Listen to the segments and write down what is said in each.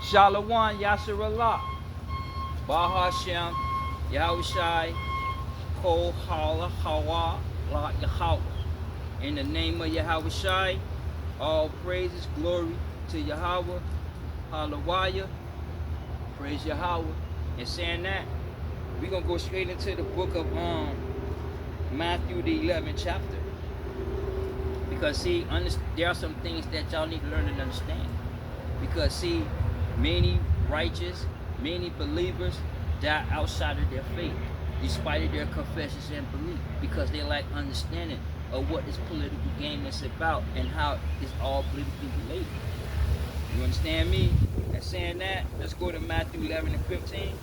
Shalom Yasharallah. Bahashem Yahushai Ko Hala Hawa La Yahweh. In the name of Yahushai, all praises, glory to Yahweh. Hallelujah. Praise Yahweh. And saying that, we're gonna go straight into the book of Matthew the 11th chapter. Because see, there are some things that y'all need to learn and understand. Because see, many righteous, many believers die outside of their faith, despite of their confessions and belief, because they lack understanding of what this political game is about and how it's all politically related. You understand me? And saying that, let's go to Matthew 11 and 15.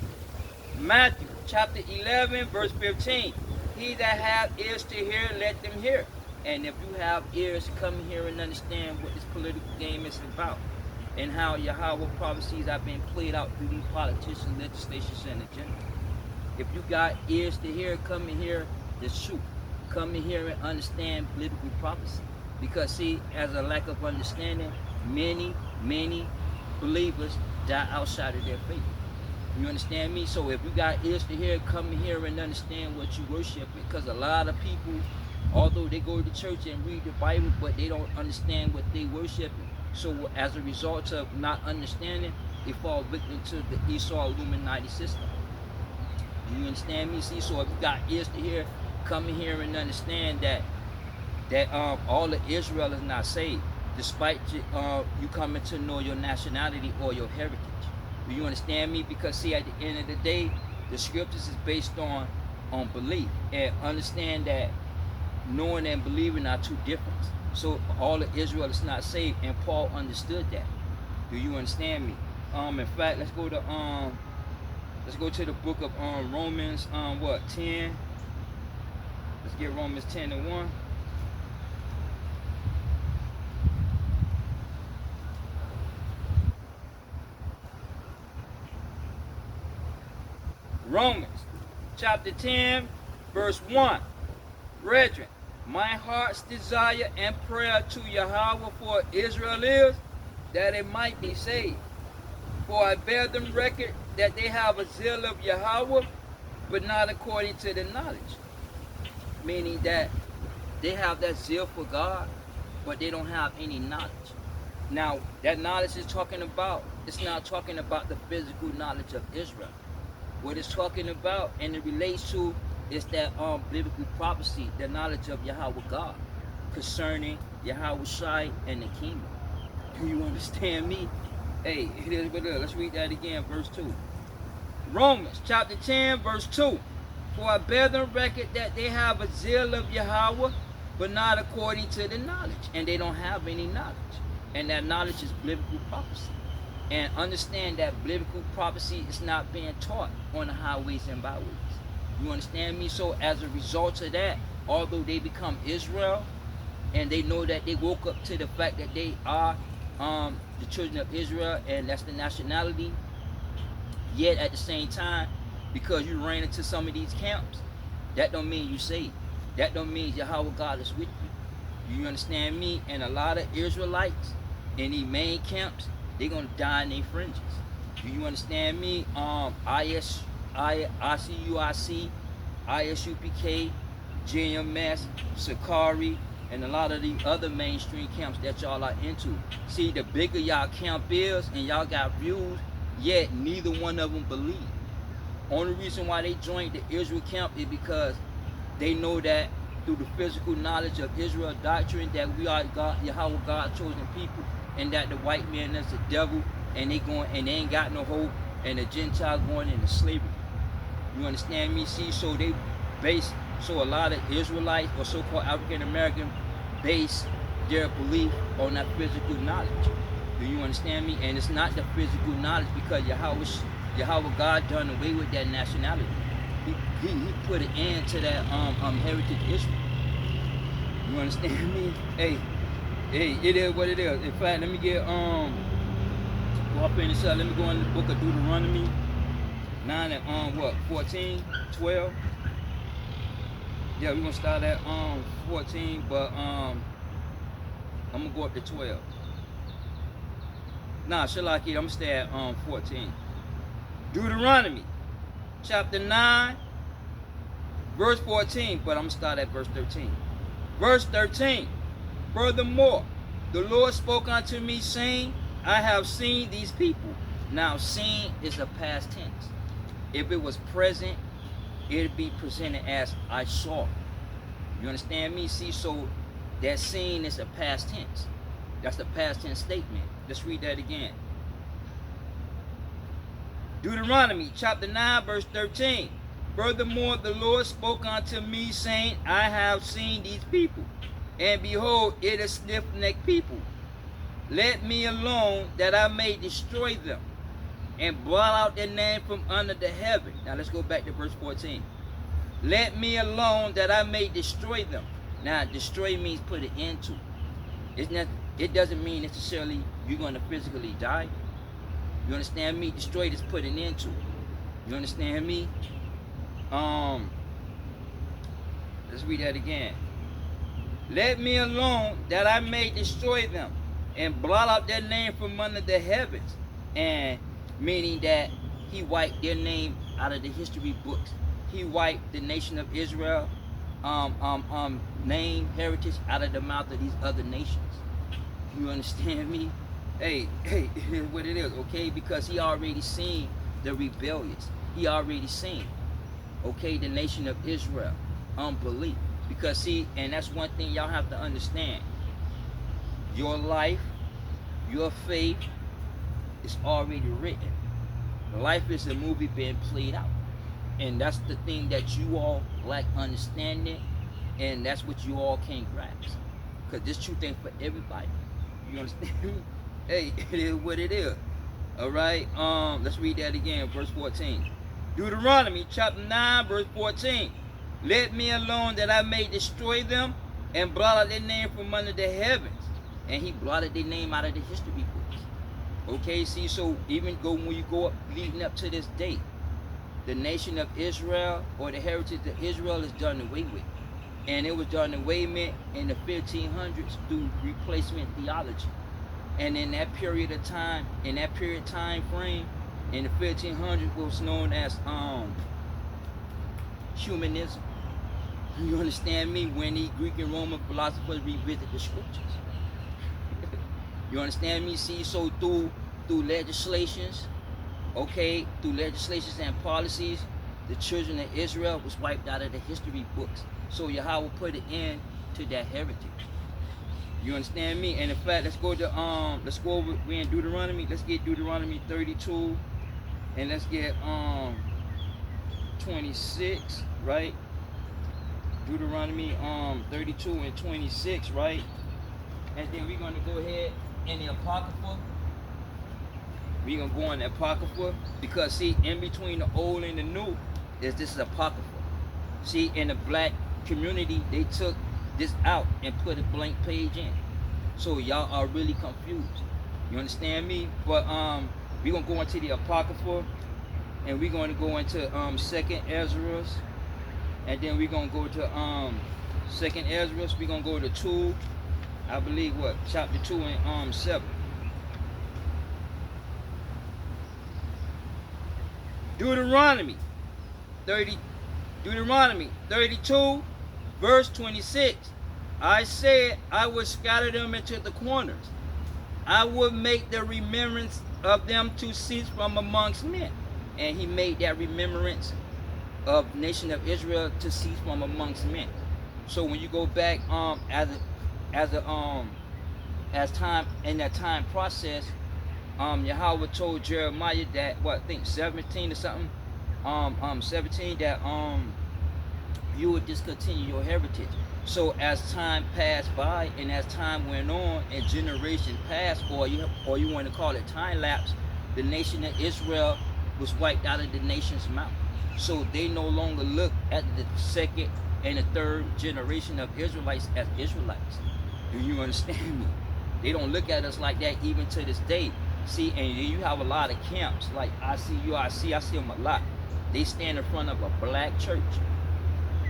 Matthew chapter 11, verse 15. He that have ears to hear, let them hear. And if you have ears, come here and understand what this political game is about and how Yahweh prophecies are being played out through these politicians, legislations, and agendas. If you got ears to hear, come in here the truth. Come in here and understand political prophecy. Because see, as a lack of understanding, many believers die outside of their faith. You understand me? So if you got ears to hear, come in here and understand what you worship. Because a lot of people, although they go to church and read the Bible, but they don't understand what they worship. So as a result of not understanding, they fall victim to the Esau Illuminati system. You understand me? See, so if you got ears to hear, come in here and understand that all of Israel is not saved, despite you coming to know your nationality or your heritage. Do you understand me? Because see, at the end of the day, the scriptures is based on belief, and understand that knowing and believing are two different. So all of Israel is not saved, and Paul understood that. Do you understand me? In fact, let's go to the book of Romans 10. Let's get Romans 10 and 1. Romans chapter 10, verse 1. Brethren, my heart's desire and prayer to Yahweh for Israel is that it might be saved. For I bear them record that they have a zeal of Yahweh, but not according to the knowledge. Meaning that they have that zeal for God, but they don't have any knowledge. Now, that knowledge is talking about, it's not talking about the physical knowledge of Israel. What it's talking about, and it relates to, is that biblical prophecy, the knowledge of Yahweh God concerning Yahweh Shai and the kingdom. Do you understand me? Hey, it is what it is. Let's read that again, verse 2. Romans chapter 10, verse 2. For I bear them record that they have a zeal of Yahweh, but not according to the knowledge. And they don't have any knowledge. And that knowledge is biblical prophecy. And understand that biblical prophecy is not being taught on the highways and byways. You understand me? So as a result of that, although they become Israel, and they know that they woke up to the fact that they are the children of Israel, and that's the nationality, yet at the same time, because you ran into some of these camps, that don't mean you saved. That don't mean Yahweh God is with you. You understand me? And a lot of Israelites in these main camps, they're gonna die in their fringes. Do you understand me? ICUIC, ISUPK, GMS, Sakari, and a lot of the other mainstream camps that y'all are into. See, the bigger y'all camp is, and y'all got views, yet neither one of them believe. Only reason why they joined the Israel camp is because they know that through the physical knowledge of Israel doctrine that we are God, Yahweh God chosen people, and that the white man is the devil, and they ain't got no hope, and the Gentiles going into slavery. You understand me? See, so so a lot of Israelites or so-called African American base their belief on that physical knowledge. Do you understand me? And it's not the physical knowledge, because Yahweh God done away with that nationality. He put an end to that heritage Israel. You understand me? Hey, it is what it is. In fact, let me get go up in this let me go in the book of Deuteronomy 9 and 14, 12. Yeah, we're gonna start at 14, but I'm gonna go up to 12. Nah, Shalaki, I'm gonna stay at 14. Deuteronomy chapter 9, verse 14, but I'm gonna start at verse 13. Verse 13. Furthermore, the Lord spoke unto me, saying, I have seen these people. Now, seen is a past tense. If it was present, it'd be presented as I saw. You understand me? See, so that seen is a past tense. That's a past tense statement. Let's read that again. Deuteronomy chapter 9, verse 13. Furthermore, the Lord spoke unto me, saying, I have seen these people, and behold, it is stiff-necked people. Let me alone, that I may destroy them, and blot out their name from under the heaven. Now let's go back to verse 14. Let me alone, that I may destroy them. Now, destroy means put an end to. It doesn't mean necessarily you're going to physically die. You understand me? Destroy is put an end to. You understand me? Let's read that again. Let me alone, that I may destroy them, and blot out their name from under the heavens. And meaning that he wiped their name out of the history books. He wiped the nation of Israel name, heritage out of the mouth of these other nations. You understand me? Hey, it is what it is, okay? Because he already seen the rebellious. He already seen, okay, the nation of Israel, unbelief. Because see, and that's one thing y'all have to understand. Your life, your faith is already written. Life is a movie being played out. And that's the thing that you all lack understanding, and that's what you all can't grasp. Because this truth ain't for everybody. You understand me? Hey, it is what it is. Alright, let's read that again, verse 14. Deuteronomy chapter 9, verse 14. Let me alone, that I may destroy them, and blot out their name from under the heavens. And he blotted their name out of the history books. Okay, see, so even when you go up, leading up to this date, the nation of Israel, or the heritage of Israel, is done away with. And it was done away with in the 1500s through replacement theology. And in that period of time, in that period time frame, in the 1500s, was known as humanism. You understand me? When the Greek and Roman philosophers revisit the scriptures. You understand me? See, so through legislations, okay, through legislations and policies, the children of Israel was wiped out of the history books. So Yahweh put an end to that heritage. You understand me? And in fact, let's go over, we're in Deuteronomy. Let's get Deuteronomy 32, and let's get 26, right? Deuteronomy 32 and 26, right? And then we're gonna go ahead in the Apocrypha. We're gonna go in the Apocrypha, because see, in between the old and the new is this Apocrypha. See, in the black community, they took this out and put a blank page in. So y'all are really confused. You understand me? But we're gonna go into the Apocrypha, and we're gonna go into Second Ezra, and then we're gonna go to Second Ezra. We're gonna go to 2, I believe, what, chapter 2 and 7. Deuteronomy 32, verse 26. I said, I would scatter them into the corners. I would make the remembrance of them to cease from amongst men. And he made that remembrance of nation of Israel to cease from amongst men. So when you go back as time in that time process, Yahweh told Jeremiah that, what, I think 17 or something, 17, that you would discontinue your heritage. So as time passed by, and as time went on, and generation passed, or you want to call it time lapse, the nation of Israel was wiped out of the nation's mouth. So they no longer look at the second and the third generation of Israelites as Israelites. Do you understand me? They don't look at us like that even to this day. See, and you have a lot of camps like I see them a lot. They stand in front of a black church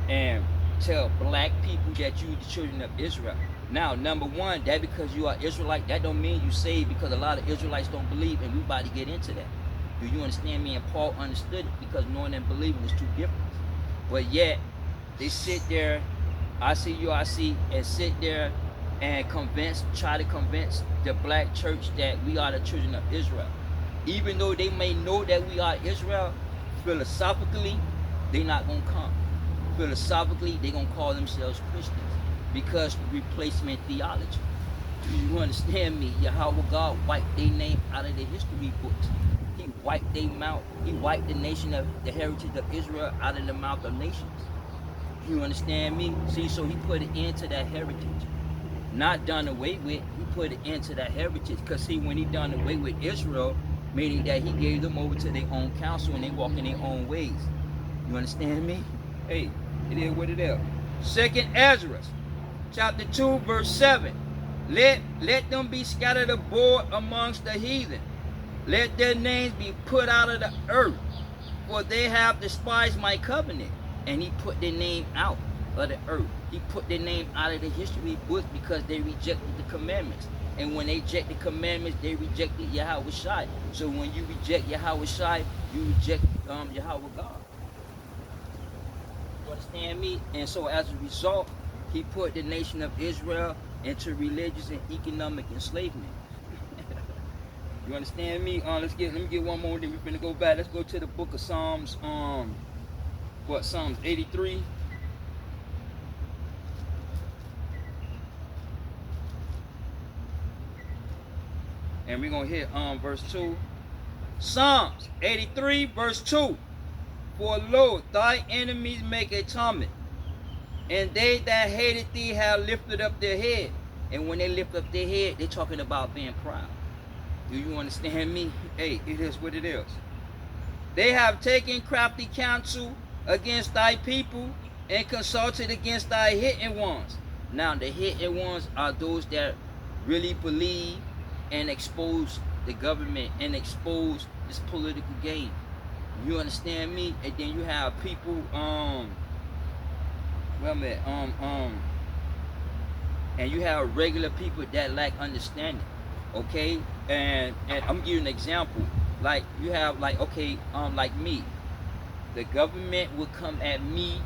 and tell black people that you the children of Israel. Now, number one, that because you are Israelite, that don't mean you saved, because a lot of Israelites don't believe, and we about to get into that. Do you understand me? And Paul understood it, because knowing and believing is two different. But yet, they sit there, I see, and sit there and try to convince the black church that we are the children of Israel. Even though they may know that we are Israel, philosophically, they not going to come. Philosophically, they going to call themselves Christians, because replacement theology. Do you understand me? Yahweh God wiped their name out of the history books. He wiped their mouth. He wiped the nation of the heritage of Israel out of the mouth of nations. You understand me? See, so he put an end to that heritage. Not done away with, he put an end to that heritage. Because see, when he done away with Israel, meaning that he gave them over to their own counsel and they walk in their own ways. You understand me? Hey, it is what it is. Second Ezra, chapter 2, verse 7. Let them be scattered abroad amongst the heathen. Let their names be put out of the earth, for they have despised my covenant. And he put their name out of the earth. He put their name out of the history book, because they rejected the commandments. And when they reject the commandments, they rejected Yahweh Shai. So when you reject Yahweh Shai, you reject Yahweh God. You understand me? And so as a result, he put the nation of Israel into religious and economic enslavement. You understand me? Let me get one more, then we're gonna go back. Let's go to the book of Psalms. Psalms 83. And we're gonna hit verse 2. Psalms 83, verse 2. For lo, thy enemies make a torment, and they that hated thee have lifted up their head. And when they lift up their head, they're talking about being proud. Do you understand me? Hey, it is what it is. They have taken crafty counsel against thy people, and consulted against thy hidden ones. Now, the hidden ones are those that really believe and expose the government and expose this political game. You understand me? And then you have people, and you have regular people that lack understanding. Okay, and I'm giving you an example. Like you have like me, the government would come at me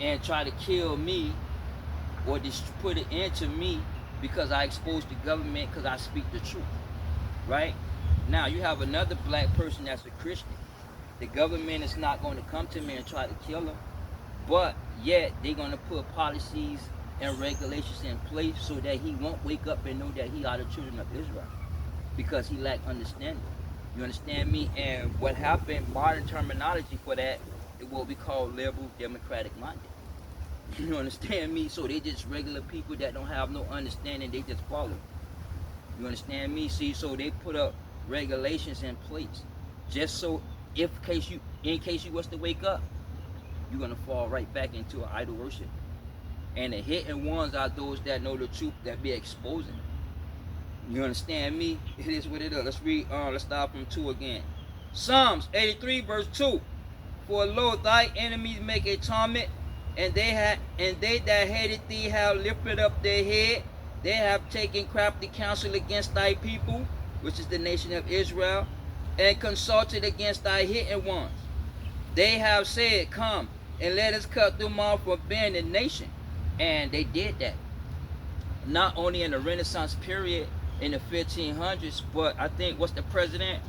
and try to kill me or just put it into me because I expose the government because I speak the truth, right? Now you have another black person that's a Christian. The government is not going to come to me and try to kill him, but yet they're going to put policies and regulations in place so that he won't wake up and know that he are the children of Israel because he lack understanding. You understand me? And what happened, modern terminology for that, is what we call liberal democratic minded. You understand me? So they just regular people that don't have no understanding, they just follow. You understand me? See, so they put up regulations in place just so in case you was to wake up, you're gonna fall right back into an idol worship. And the hidden ones are those that know the truth that be exposing. You understand me? It is what it is. Let's read. Let's start from 2 again. Psalms 83 verse 2. For lo, thy enemies make a torment, and they that hated thee have lifted up their head. They have taken crafty counsel against thy people, which is the nation of Israel, and consulted against thy hidden ones. They have said, come and let us cut them off from being a nation. And they did that. Not only in the Renaissance period in the 1500s, but I think what's the president?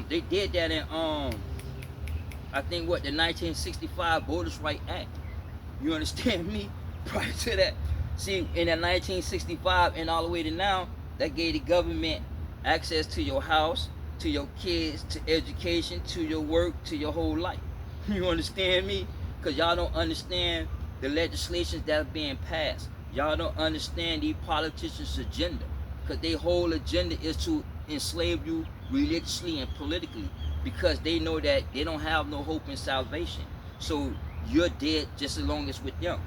They did that in I think the 1965 Voters' Right Act. You understand me? Prior to that, see, in the 1965 and all the way to now, that gave the government access to your house, to your kids, to education, to your work, to your whole life. You understand me? Because y'all don't understand the legislations that are being passed. Y'all don't understand these politicians' agenda. Because their whole agenda is to enslave you religiously and politically. Because they know that they don't have no hope in salvation. So you're dead just as long as with them.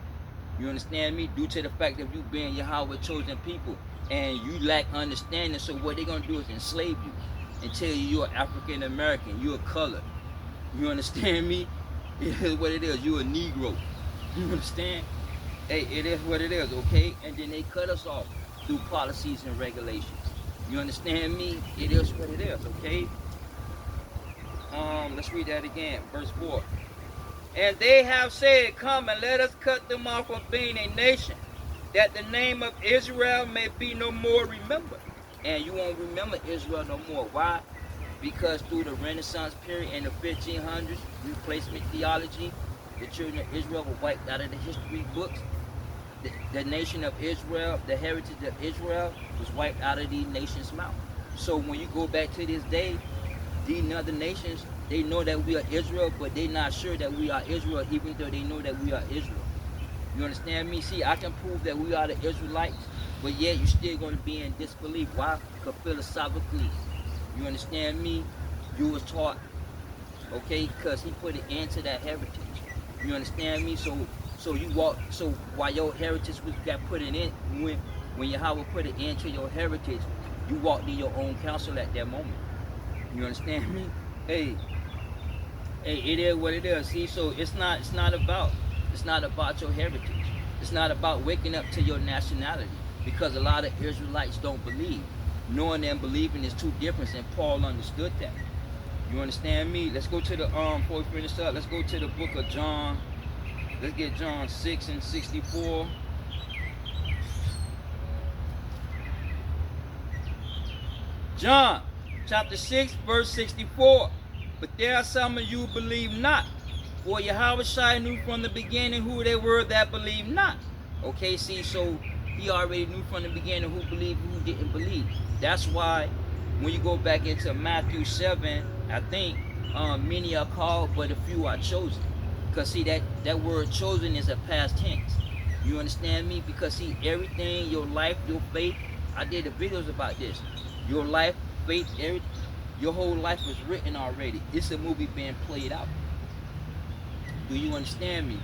You understand me? Due to the fact that you being Yahweh chosen people and you lack understanding, so what they're going to do is enslave you and tell you you're African American, you're colored. You understand me? It is what it is. You're a Negro. You understand? Hey, it is what it is, okay? And then they cut us off through policies and regulations. You understand me? It is what it is, okay? Let's read that again, verse 4. And they have said, come and let us cut them off of being a nation, that the name of Israel may be no more remembered. And you won't remember Israel no more. Why? Because through the Renaissance period in the 1500s, replacement theology, the children of Israel were wiped out of the history books. The nation of Israel, the heritage of Israel, was wiped out of these nations' mouth. So when you go back to this day, these other nations, they know that we are Israel, but they're not sure that we are Israel, even though they know that we are Israel. You understand me? See, I can prove that we are the Israelites, but yet you're still going to be in disbelief. Why? Because philosophically, you understand me? You was taught, okay? Because he put an end to that heritage. You understand me? So you walk. So while your heritage was got put in, when Yahweh put an end to your heritage, you walked in your own counsel at that moment. You understand me? Hey, it is what it is. See, so it's not about your heritage. It's not about waking up to your nationality, because a lot of Israelites don't believe. Knowing and believing is two different, and Paul understood that. You understand me? Let's go to the before we finish up, let's go to the book of John. Let's get John 6 and 64. John chapter 6 verse 64. But there are some of you who believe not. For Yahweh knew from the beginning who they were that believed not. Okay, see, so he already knew from the beginning who believed and who didn't believe. That's why when you go back into Matthew 7, I think many are called, but a few are chosen. Because see, that word chosen is a past tense. You understand me? Because see, everything, your life, your faith, I did the videos about this. Your life, faith, everything, your whole life was written already. It's a movie being played out. Do you understand me?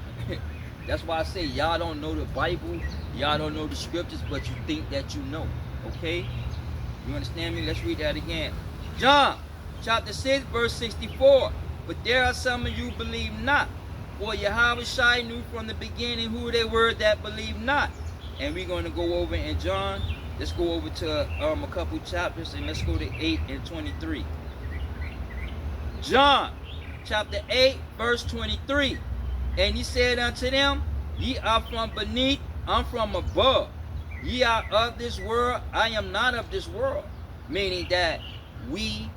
That's why I say y'all don't know the Bible, y'all don't know the scriptures, but you think that you know. Okay? You understand me? Let's read that again. John chapter 6 verse 64. But there are some of you believe not. For Yahweh knew from the beginning who they were that believe not. And we're going to go over in John. Let's go over to a couple chapters, and let's go to 8 and 23. John chapter 8 verse 23. And he said unto them, ye are from beneath, I'm from above. Ye are of this world, I am not of this world. Meaning that we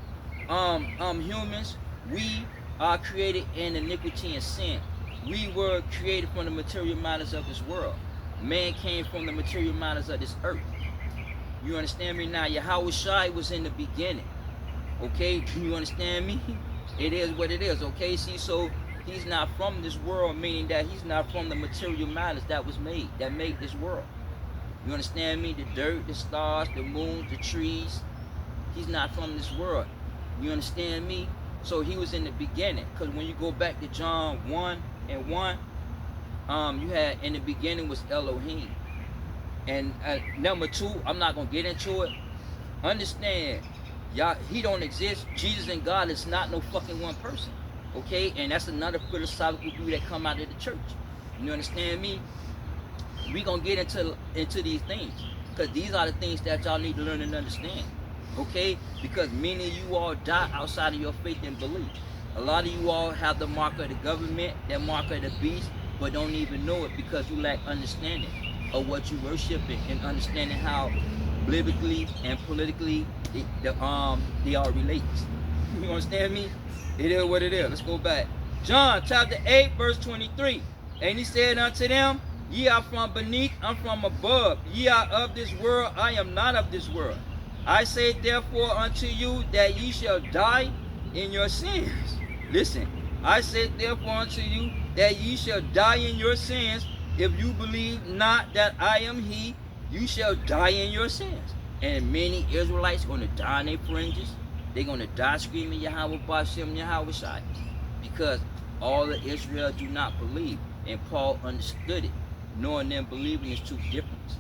humans, we are created in iniquity and sin. We were created from the material matters of this world. Man came from the material matters of this earth. You understand me now? Yahweh was in the beginning. Okay, you understand me? It is what it is. Okay, see, so he's not from this world, meaning that he's not from the material matters that made this world. You understand me? The dirt, the stars, the moon, the trees. He's not from this world. You understand me? So he was in the beginning. Because when you go back to John 1 and 1, you had in the beginning was Elohim. And number 2, I'm not going to get into it. Understand, y'all, he don't exist. Jesus and God is not no fucking one person. Okay? And that's another philosophical view that come out of the church. You understand me? We gonna get into these things, because these are the things that y'all need to learn and understand. Okay? Because many of you all die outside of your faith and belief. A lot of you all have the mark of the government, that mark of the beast, but don't even know it because you lack understanding of what you worshiping and understanding how biblically and politically they all relate. You understand me? It is what it is. Let's go back. John chapter 8 verse 23. And he said unto them, ye are from beneath, I'm from above. Ye are of this world, I am not of this world. I say therefore unto you that ye shall die in your sins. Listen, I say therefore unto you that ye shall die in your sins. If you believe not that I am he, you shall die in your sins. And many Israelites going to die in their fringes. They're going to die screaming Yahweh Bashem Yahweh Shai, because all of Israel do not believe. And Paul understood it. Knowing and believing is two different.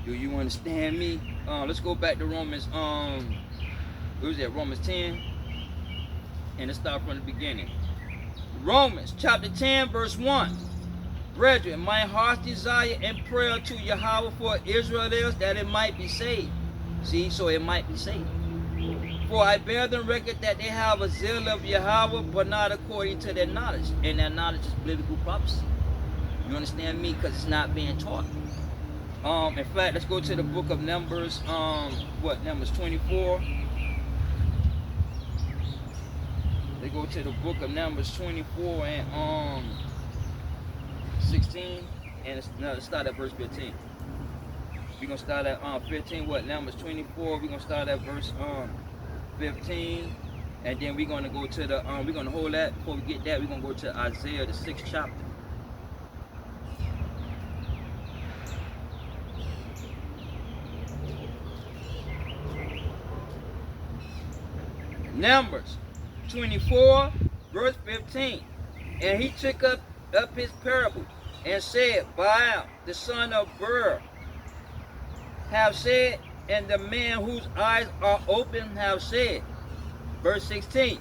Do you understand me? Let's go back to Romans, what was that, Romans 10? And let's start from the beginning. Romans chapter 10 verse 1. Brethren, my heart's desire and prayer to Yahweh for Israel is that it might be saved. See, so it might be saved. For I bear them record that they have a zeal of Yahweh, but not according to their knowledge. And that knowledge is biblical prophecy. You understand me? Because it's not being taught. In fact, let's go to the book of Numbers. Numbers 24. They go to the book of Numbers 24 and 16, and let's start at verse 15. We're gonna start at 15. Numbers 24. We're gonna start at verse 15, and then we're gonna go to the we're gonna hold that. Before we get that, we're gonna go to Isaiah the 6th chapter. Numbers 24 verse 15. And he took up his parable and said, Baal the son of Beer have said, and the man whose eyes are open have said. Verse 16.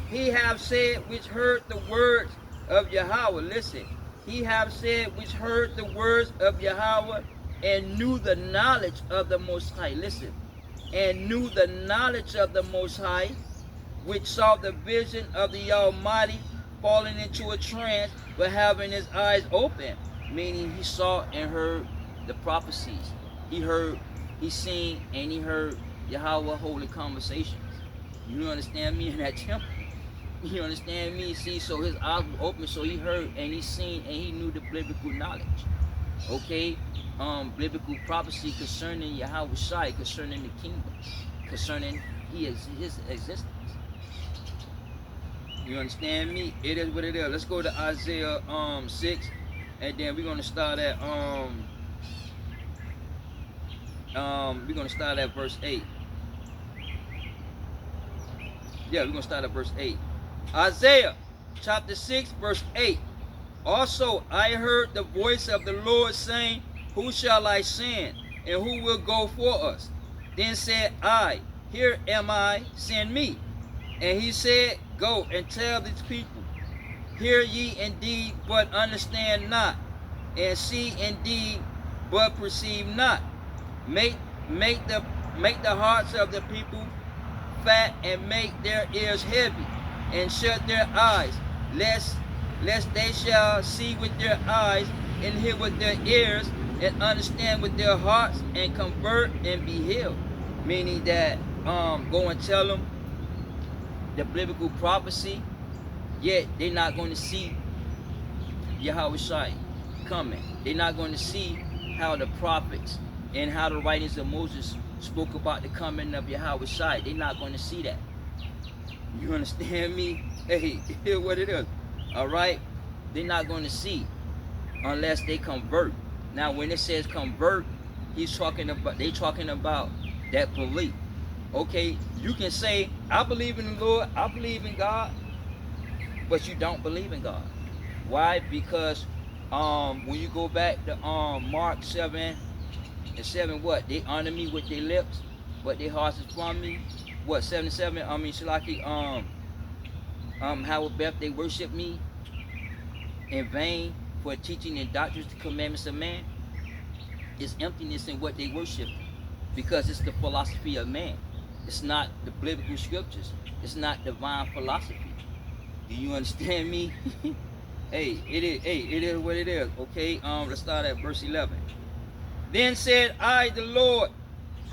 He have said which heard the words of Yahweh. Listen. He have said which heard the words of Yahweh and knew the knowledge of the Most High. Listen. And knew the knowledge of the Most High, which saw the vision of the Almighty, falling into a trance, but having his eyes open. Meaning he saw and heard the prophecies. He heard, he seen, and he heard Yahweh holy conversations. You understand me? In that temple. You understand me? See, so his eyes were open, so he heard and he seen and he knew the biblical knowledge. Okay? Biblical prophecy concerning Yahweh Shai, concerning the kingdom, concerning his existence. You understand me? It is what it is. Let's go to Isaiah 6, and then we're gonna start at verse 8. Yeah, we're gonna start at verse 8. Isaiah chapter 6, verse 8. Also I heard the voice of the Lord saying, Who shall I send, and who will go for us? Then said I, Here am I, send me. And he said, Go and tell these people, Hear ye indeed, but understand not, and see indeed, but perceive not. Make the hearts of the people fat, and make their ears heavy, and shut their eyes, lest they shall see with their eyes, and hear with their ears, and understand with their hearts, and convert and be healed. Meaning that go and tell them the biblical prophecy, yet they're not going to see Yahweh Shai coming. They're not going to see how the prophets and how the writings of Moses spoke about the coming of Yahweh Shai. They're not going to see that. You understand me? Hey, here's what it is. All right? They're not going to see unless they convert. Now, when it says convert, they're talking about that belief. Okay, you can say, I believe in the Lord, I believe in God, but you don't believe in God. Why? Because when you go back to Mark 7 and 7, what? They honor me with their lips, but their hearts is from me. What, 7 and 7? Shalaki, how about they worship me in vain for teaching and doctrines the commandments of man? It's emptiness in what they worship, because it's the philosophy of man. It's not the biblical scriptures. It's not divine philosophy. Do you understand me? It is what it is. Okay, let's start at verse 11. Then said I, the Lord,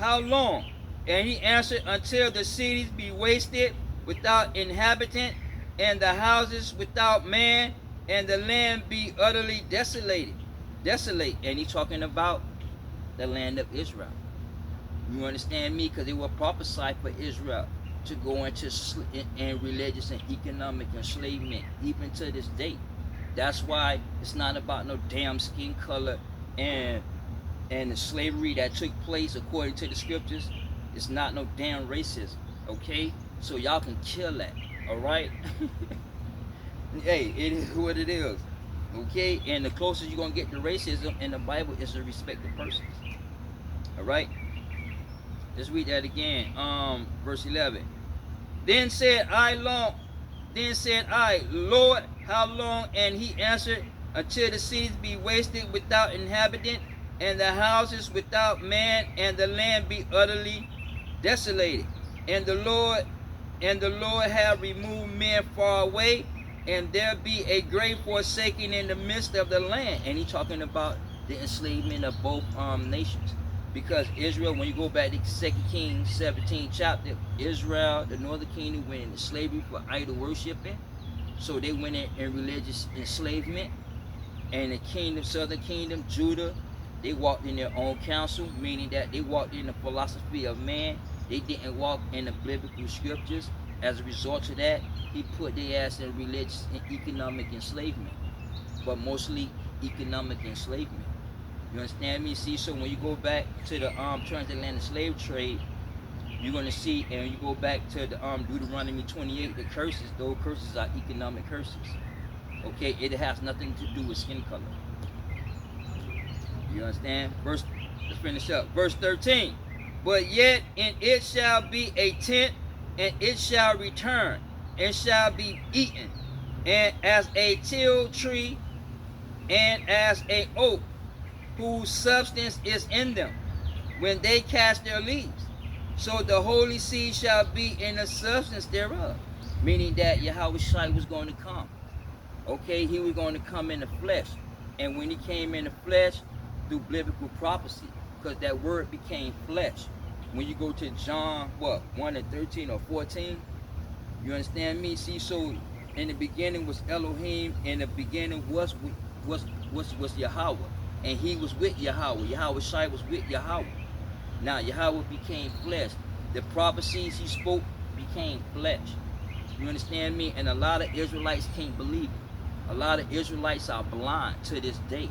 how long? And he answered, until the cities be wasted without inhabitant, and the houses without man, and the land be utterly desolate. And he's talking about the land of Israel. You understand me? Because they were prophesied for Israel to go into religious and economic enslavement, even to this day. That's why it's not about no damn skin color and the slavery that took place according to the scriptures. It's not no damn racism, okay? So y'all can kill that, all right? Hey, it is what it is, okay? And the closest you're going to get to racism in the Bible is to respect the persons, all right? Let's read that again. Verse 11. Then said I, Lord, how long? And he answered, until the cities be wasted without inhabitant, and the houses without man, and the land be utterly desolated. And the Lord have removed men far away, and there be a great forsaking in the midst of the land. And he's talking about the enslavement of both nations. Because Israel, when you go back to 2 Kings 17 chapter, Israel, the northern kingdom, went into slavery for idol worshiping. So they went in religious enslavement. And the kingdom, southern kingdom, Judah, they walked in their own counsel, meaning that they walked in the philosophy of man. They didn't walk in the biblical scriptures. As a result of that, he put their ass in religious and economic enslavement, but mostly economic enslavement. You understand me? See, so when you go back to the transatlantic slave trade, you're gonna see, and when you go back to the Deuteronomy 28, the curses, those curses are economic curses. Okay, it has nothing to do with skin color. You understand? Let's finish up. Verse 13. But yet in it shall be a tent, and it shall return, and shall be eaten, and as a tilled tree, and as a oak, whose substance is in them, when they cast their leaves. So the holy seed shall be in the substance thereof. Meaning that Yahweh Shai was going to come. Okay, he was going to come in the flesh. And when he came in the flesh, through biblical prophecy, because that word became flesh. When you go to John, 1 and 13 or 14, you understand me? See, so in the beginning was Elohim, in the beginning was Yahweh, and he was with Yahweh. Yahweh Shai was with Yahweh. Now Yahweh became flesh. The prophecies he spoke became flesh. You understand me? And a lot of Israelites can't believe it. A lot of Israelites are blind to this day.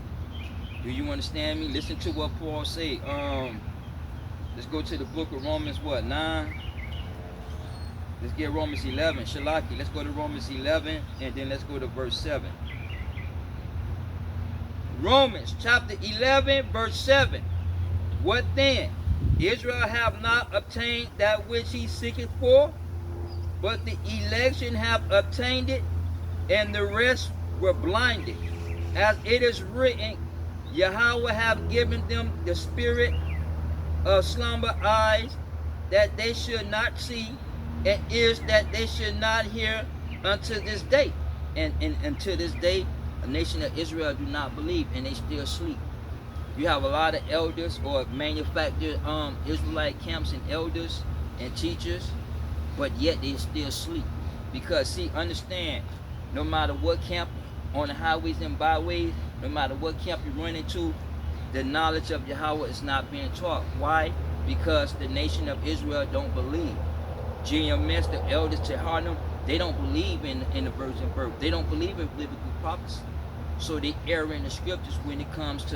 Do you understand me? Listen to what Paul say. Let's go to the book of Romans, 9? Let's get Romans 11. Shalaki, let's go to Romans 11, and then let's go to verse 7. Romans chapter 11, verse 7. What then? Israel have not obtained that which he seeketh for, but the election have obtained it, and the rest were blinded. As it is written, Yahweh have given them the spirit of slumber eyes, that they should not see, and ears that they should not hear, unto this day. And until this day, a nation of Israel do not believe, and they still sleep. You have a lot of elders or manufactured Israelite camps and elders and teachers, but yet they still sleep. Because see, understand, no matter what camp on the highways and byways, no matter what camp you run into, the knowledge of Yahweh is not being taught. Why? Because the nation of Israel don't believe. GMS, the elders to Harlem, they don't believe in the virgin birth. They don't believe in biblical prophecy. So they err in the scriptures when it comes to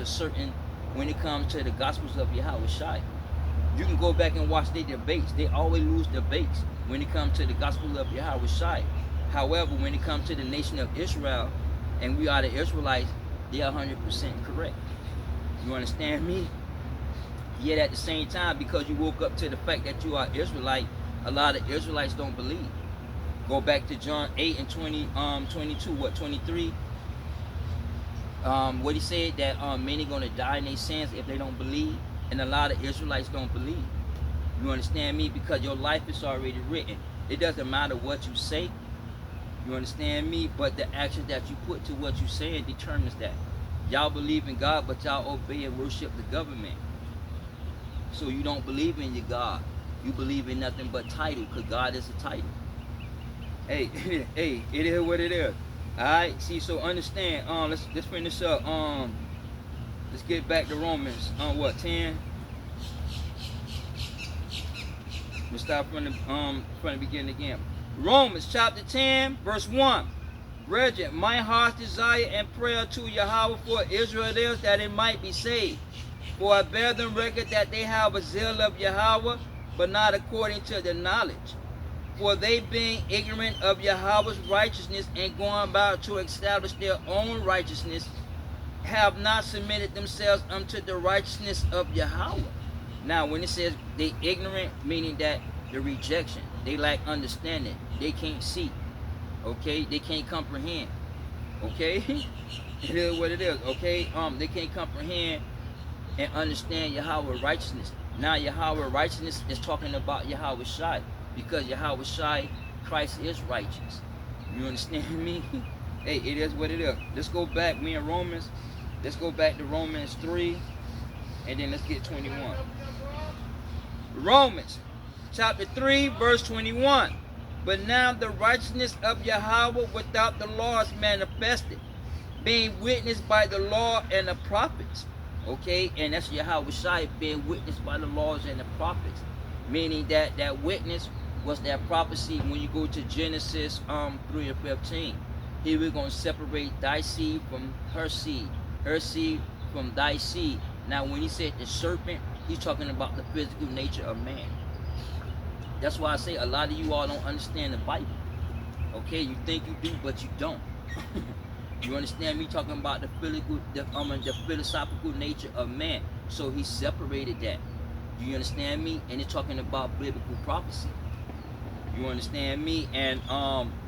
the gospels of Yahweh Shai. You can go back and watch their debates. They always lose debates when it comes to the gospel of Yahweh Shai. However, when it comes to the nation of Israel, and we are the Israelites, they are 100% correct. You understand me? Yet at the same time, because you woke up to the fact that you are Israelite, a lot of Israelites don't believe. Go back to John 8 and 22, 23. What he said, that many going to die in their sins if they don't believe, and a lot of Israelites don't believe. You understand me? Because your life is already written. It doesn't matter what you say. You understand me? But the action that you put to what you saying determines that. Y'all believe in God, but y'all obey and worship the government. So you don't believe in your God. You believe in nothing but title, because God is a title. Hey, hey, it is what it is. Alright, see, so understand, let's finish up. Let's get back to Romans, 10? We'll start from the beginning again. Romans chapter 10, verse 1. Brethren, my heart's desire and prayer to Yahweh for Israel is that it might be saved. For I bear them record that they have a zeal of Yahweh, but not according to the knowledge. For they being ignorant of Yahweh's righteousness and going about to establish their own righteousness, have not submitted themselves unto the righteousness of Yahweh. Now, when it says they ignorant, meaning that the rejection, they lack understanding, they can't see, okay, they can't comprehend, Okay? It is what it is. Okay? They can't comprehend and understand Yahweh righteousness. Now Yahweh righteousness is talking about Yahweh Shai, because Yahweh Shai, Christ is righteous. You understand me? Hey, it is what it is. Let's go back. We in Romans. Let's go back to Romans 3, and then let's get 21. Romans chapter 3, verse 21. But now the righteousness of Yahweh without the law is manifested, being witnessed by the law and the prophets. Okay, and that's Yahweh Shai being witnessed by the laws and the prophets, meaning that that witness was that prophecy. When you go to Genesis 3 and 15, here we're going to separate thy seed from her seed from thy seed. Now when he said the serpent, he's talking about the physical nature of man. That's why I say a lot of you all don't understand the Bible. Okay, you think you do, but you don't. You understand me? Talking about the philosophical nature of man. So he separated that. Do you understand me? And it's talking about biblical prophecy. You understand me? And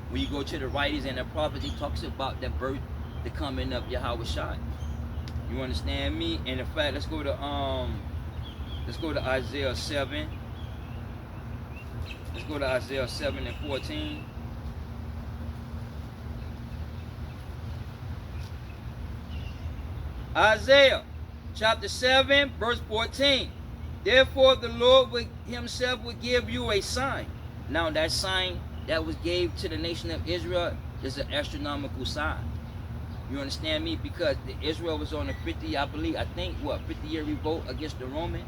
when you go to the writers and the prophets, he talks about the birth, the coming of Yahweh Shai. You understand me? And in fact, let's go to Isaiah 7. Let's go to Isaiah 7 and 14. Isaiah chapter 7, verse 14. Therefore the Lord himself will give you a sign. Now that sign that was gave to the nation of Israel is an astronomical sign. You understand me? Because Israel was on a 50-year revolt against the Roman.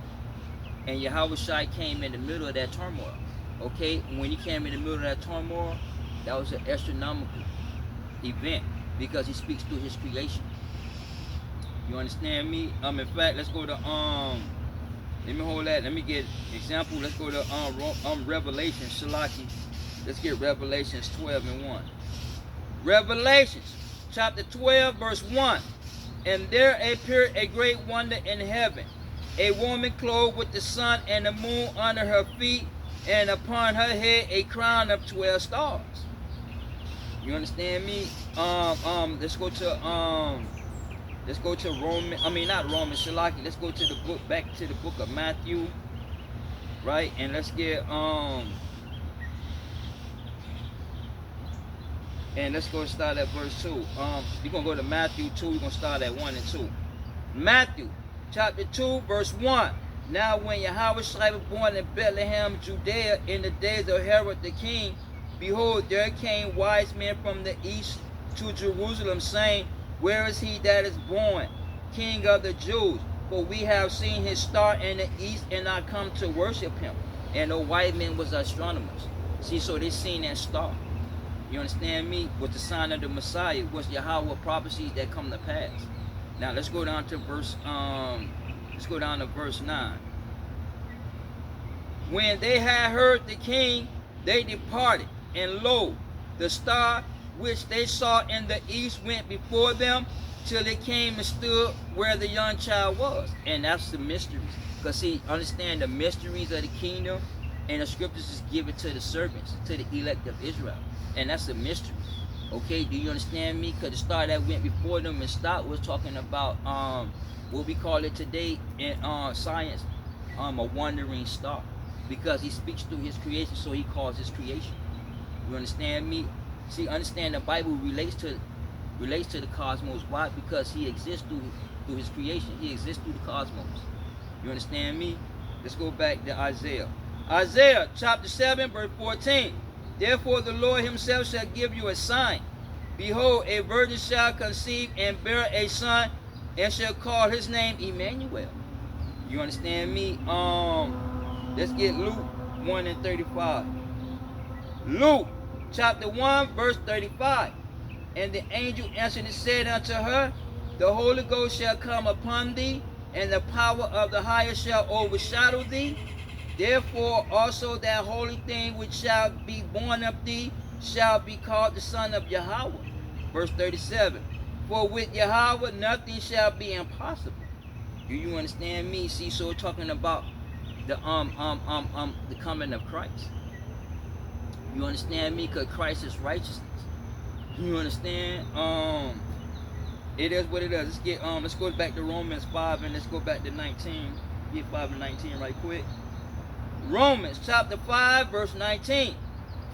And Yahweh Shai came in the middle of that turmoil. Okay? When he came in the middle of that turmoil, that was an astronomical event, because he speaks through his creation. You understand me? In fact, let's go to let me hold that. Let me get example. Let's go to Revelation, Shalaki. Let's get Revelations 12 and 1. Revelations chapter 12, verse 1. And there appeared a great wonder in heaven, a woman clothed with the sun and the moon under her feet, and upon her head a crown of 12 stars. You understand me? Let's go to not Romans, Shalaki. Let's go to the book, back to the book of Matthew, right? And let's get and let's go start at verse 2. You're gonna go to Matthew 2. We're gonna start at 1 and 2. Matthew chapter 2, verse 1. Now when Yahweh Shai was born in Bethlehem, Judea, in the days of Herod the king, behold, there came wise men from the east to Jerusalem, saying, where is he that is born, King of the Jews? For we have seen his star in the east, and are come to worship him. And the white men was astronomers. See, so they seen that star. You understand me? Was the sign of the Messiah, was Yahweh prophecy that come to pass. Now let's go down to verse 9. When they had heard the king, they departed, and lo, the star which they saw in the east went before them, till it came and stood where the young child was. And that's the mysteries. Because see, understand the mysteries of the kingdom, and the scriptures is given to the servants, to the elect of Israel. And that's the mystery. Okay, do you understand me? Because the star that went before them and stopped was talking about what we call it today in science, a wandering star. Because he speaks through his creation, so he calls his creation. You understand me? See, understand the Bible relates to the cosmos. Why? Because he exists through his creation. He exists through the cosmos. You understand me? Let's go back to Isaiah. Isaiah chapter 7, verse 14. Therefore the Lord himself shall give you a sign. Behold, a virgin shall conceive and bear a son, and shall call his name Emmanuel. You understand me? Let's get Luke 1 and 35. Luke chapter 1, verse 35. And the angel answered and said unto her, the Holy Ghost shall come upon thee, and the power of the highest shall overshadow thee. Therefore also that holy thing which shall be born of thee shall be called the Son of Yahweh. Verse 37. For with Yahweh nothing shall be impossible. Do you understand me? See, so we're talking about the coming of Christ. You understand me? Because Christ is righteousness. You understand? It is what it is. Let's go back to Romans 5 and let's go back to 19. Get 5 and 19 right quick. Romans chapter 5 verse 19.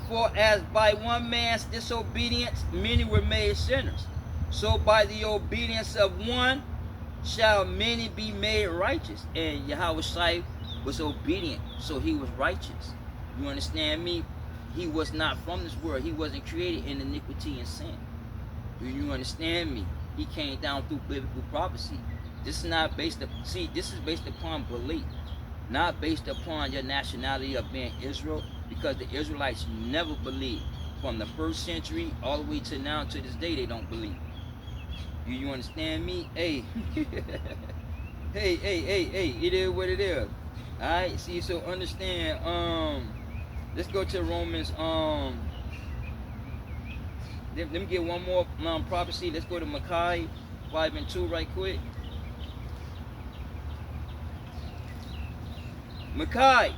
For as by one man's disobedience many were made sinners, so by the obedience of one shall many be made righteous. And Yahweh was obedient, so he was righteous. You understand me? He was not from this world. He wasn't created in iniquity and sin. Do you understand me? He came down through biblical prophecy. This is not based upon, see, this is based upon belief, not based upon your nationality of being Israel, because the Israelites never believed. From the first century all the way to now, to this day, they don't believe. Do you understand me? Hey, hey, it is what it is. Alright, see, so understand, let's go to Romans, let me get one more prophecy. Let's go to Micaiah 5 and 2 right quick. Micaiah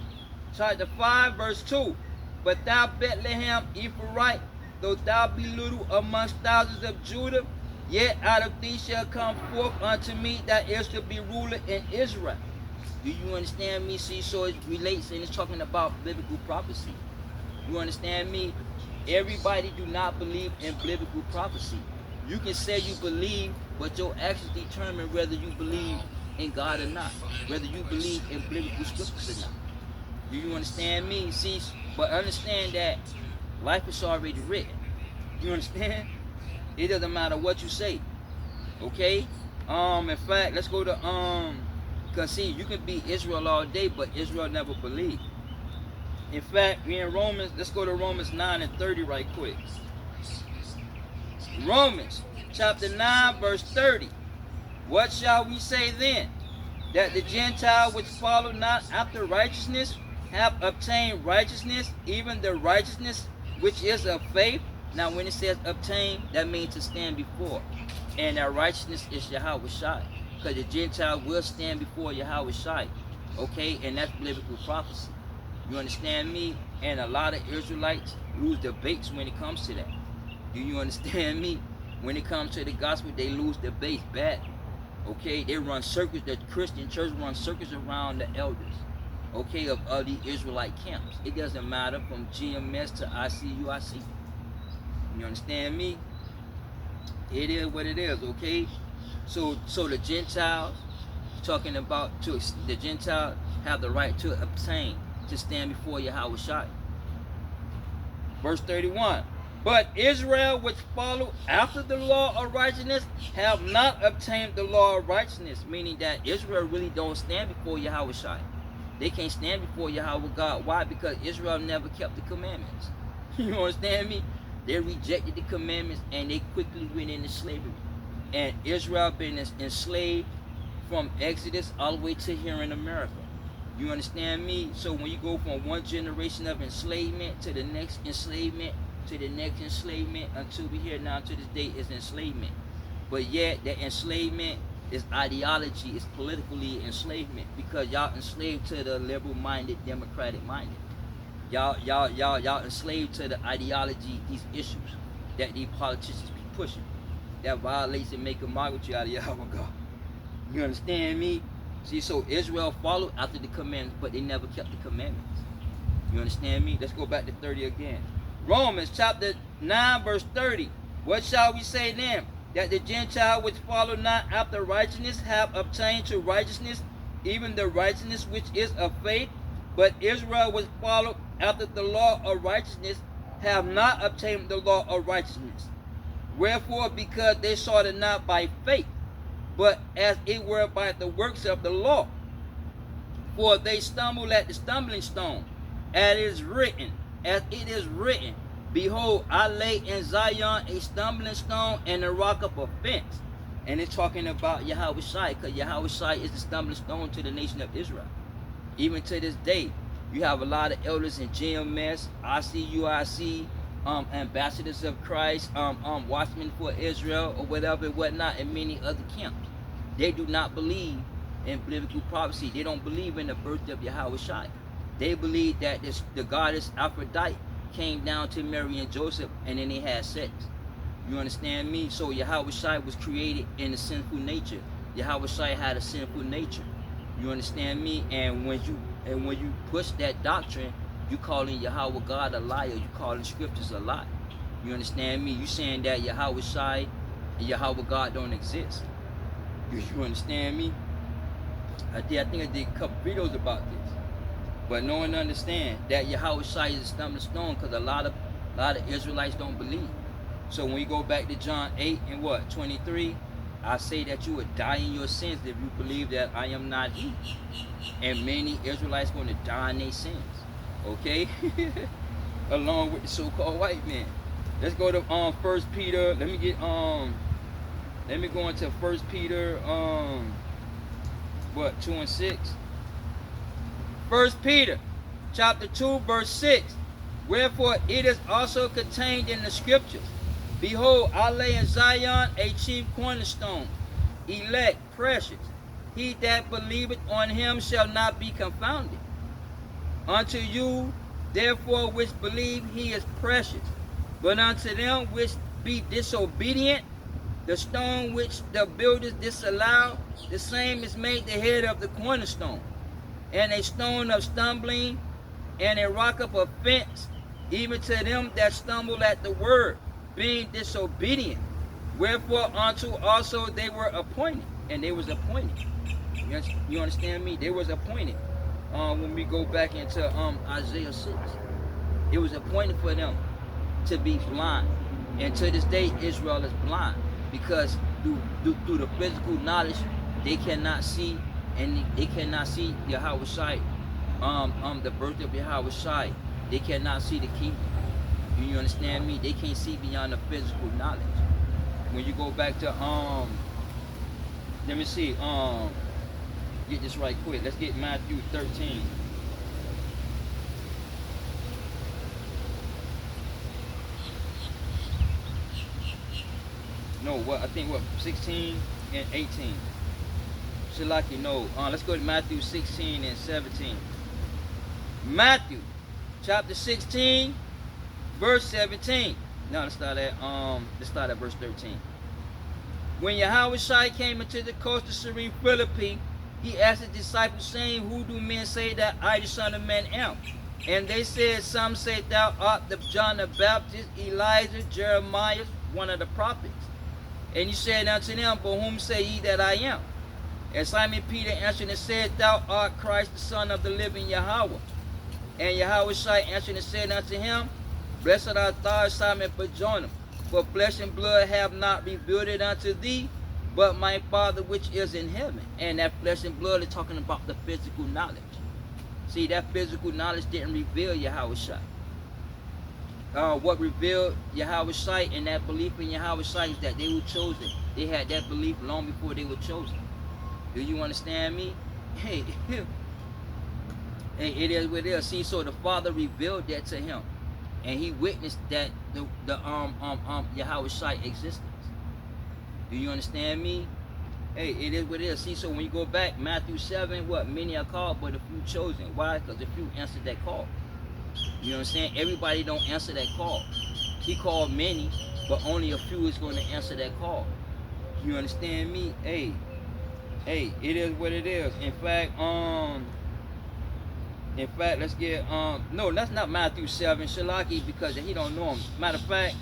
chapter 5 verse 2. But thou Bethlehem Ephraim, though thou be little amongst thousands of Judah, yet out of thee shall come forth unto me that is to be ruler in Israel. Do you understand me? See, so it relates and it's talking about biblical prophecy. You understand me? Everybody do not believe in biblical prophecy. You can say you believe, but your actions determine whether you believe in God or not, whether you believe in biblical scriptures or not. Do you understand me? See, but understand that life is already written. You understand? It doesn't matter what you say. Okay? In fact, let's go to because see, you can be Israel all day, but Israel never believed. In fact, we in Romans, let's go to Romans 9 and 30 right quick. Romans chapter 9 verse 30. What shall we say then? That the Gentile which follow not after righteousness have obtained righteousness, even the righteousness which is of faith. Now when it says obtain, that means to stand before. And that righteousness is Yahweh Shai. Because the Gentile will stand before Yahweh Shai. Okay, and that's biblical prophecy. You understand me? And a lot of Israelites lose debates when it comes to that. Do you understand me? When it comes to the gospel, they lose debates bad. Okay, they run circles. The Christian church runs circles around the elders. Okay, of the Israelite camps. It doesn't matter from GMS to ICUIC. You understand me? It is what it is. Okay, so the Gentiles, talking about the Gentiles have the right to obtain, to stand before Yahweh Shai. Verse 31. But Israel which follow after the law of righteousness have not obtained the law of righteousness. Meaning that Israel really don't stand before Yahweh Shai. They can't stand before Yahweh God. Why? Because Israel never kept the commandments. You understand me? They rejected the commandments and they quickly went into slavery. And Israel been enslaved from Exodus all the way to here in America. You understand me? So when you go from one generation of enslavement to the next enslavement, to the next enslavement, until we here now to this day is enslavement. But yet that enslavement is ideology, is politically enslavement, because y'all enslaved to the liberal-minded, democratic-minded. Y'all enslaved to the ideology, these issues that these politicians be pushing. That violates and make a mockery out of Yahweh God. You understand me? See, so Israel followed after the commandments, but they never kept the commandments. You understand me? Let's go back to 30 again. Romans chapter 9 verse 30. What shall we say then? That the Gentile which follow not after righteousness have obtained to righteousness, even the righteousness which is of faith. But Israel which followed after the law of righteousness have not obtained the law of righteousness. Wherefore, because they sought it not by faith, but as it were by the works of the law. For they stumble at the stumbling stone, as it is written, behold, I lay in Zion a stumbling stone and a rock of offense. And it's talking about Yahweh Shai, because Yahweh Shai is the stumbling stone to the nation of Israel. Even to this day, you have a lot of elders in GMS, ICUIC, ambassadors of Christ, watchmen for Israel, or whatever, whatnot, and many other camps. They do not believe in biblical prophecy. They don't believe in the birth of Yahweh Shai. They believe that the goddess Aphrodite came down to Mary and Joseph, and then they had sex. You understand me? So Yahweh Shai was created in a sinful nature. Yahweh Shai had a sinful nature. You understand me? And when you push that doctrine, you calling Yahweh God a liar. You calling scriptures a lie. You understand me? You saying that Yahweh Shai and Yahweh God don't exist. You understand me? I think I did a couple videos about this. But no one understand that Yahweh Shai is a stumbling stone, because a lot of Israelites don't believe. So when you go back to John 8 and 23, I say that you would die in your sins if you believe that I am not he. And many Israelites going to die in their sins. Okay? Along with the so-called white man. Let's go to 1 Peter. Let me go into 1 Peter 2 and 6. 1 Peter chapter 2 verse 6. Wherefore it is also contained in the scriptures, behold, I lay in Zion a chief cornerstone, elect, precious. He that believeth on him shall not be confounded. Unto you, therefore, which believe, he is precious. But unto them which be disobedient, the stone which the builders disallowed, the same is made the head of the cornerstone, and a stone of stumbling, and a rock of offense, even to them that stumble at the word, being disobedient. Wherefore unto also they were appointed. And they was appointed. You understand me? They was appointed. When we go back into Isaiah 6, it was appointed for them to be blind. And to this day, Israel is blind, because through the physical knowledge, they cannot see, and they cannot see Yahweh Shai, the birth of Yahweh Shai. They cannot see the kingdom. You understand me? They can't see beyond the physical knowledge. When you go back to let me see, get this right quick. Let's get Matthew 13. No, I think 16 and 18. Shalaki, no. Let's go to Matthew 16 and 17. Matthew chapter 16, verse 17. Now let's start at verse 13. When Yahweh Shai came into the coast of Caesarea Philippi, he asked his disciples, saying, Who do men say that I, the Son of Man, am? And they said, Some say thou art the John the Baptist, Elijah, Jeremiah, one of the prophets. And he said unto them, But whom say ye that I am? And Simon Peter answered and said, Thou art Christ, the Son of the living Yahweh. And Yahweh Shai answered and said unto him, Blessed art thou, Simon Barjona, for flesh and blood have not revealed it unto thee, but my Father which is in heaven. And that flesh and blood is talking about the physical knowledge. See, that physical knowledge didn't reveal Yahweh Shai. What revealed Yahweh Shai and that belief in Yahweh Shai is that they were chosen. They had that belief long before they were chosen. Do you understand me? Hey, it is what it is. See, so the Father revealed that to him, and he witnessed that the Yahweh Shai existence. Do you understand me? Hey, it is what it is. See, so when you go back, Matthew 7, many are called, but a few chosen. Why? Because a few answered that call. You know what I'm saying? Everybody don't answer that call. He called many, but only a few is going to answer that call. You understand me? Hey, it is what it is. In fact, let's get no, that's not Matthew 7, Shalaki, because he don't know him. Matter of fact,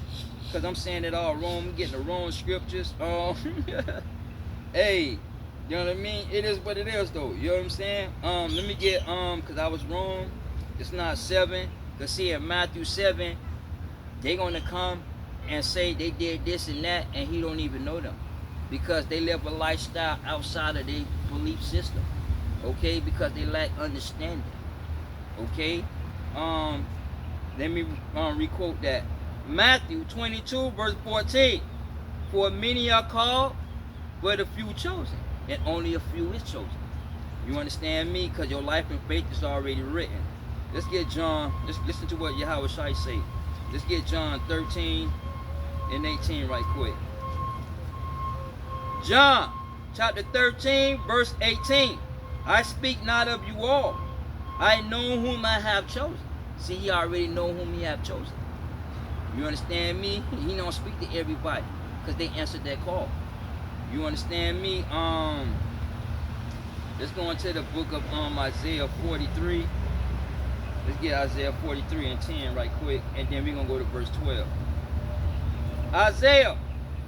because I'm saying it all wrong, I'm getting the wrong scriptures. Hey, you know what I mean? It is what it is, though. You know what I'm saying? Let me get because I was wrong. It's not 7. Because see, in Matthew 7, they're going to come and say they did this and that, and he don't even know them. Because they live a lifestyle outside of their belief system. Okay? Because they lack understanding. Okay? Let me requote that. Matthew 22, verse 14. For many are called, but a few chosen. And only a few is chosen. You understand me? Because your life and faith is already written. Let's get John. Let's listen to what Yahweh Shai say. Let's get John 13 and 18 right quick. John chapter 13, verse 18. I speak not of you all. I know whom I have chosen. See, he already know whom he have chosen. You understand me? He don't speak to everybody because they answered that call. You understand me? Let's go into the book of Isaiah 43. Let's get Isaiah 43 and 10 right quick, and then we're gonna go to verse 12. Isaiah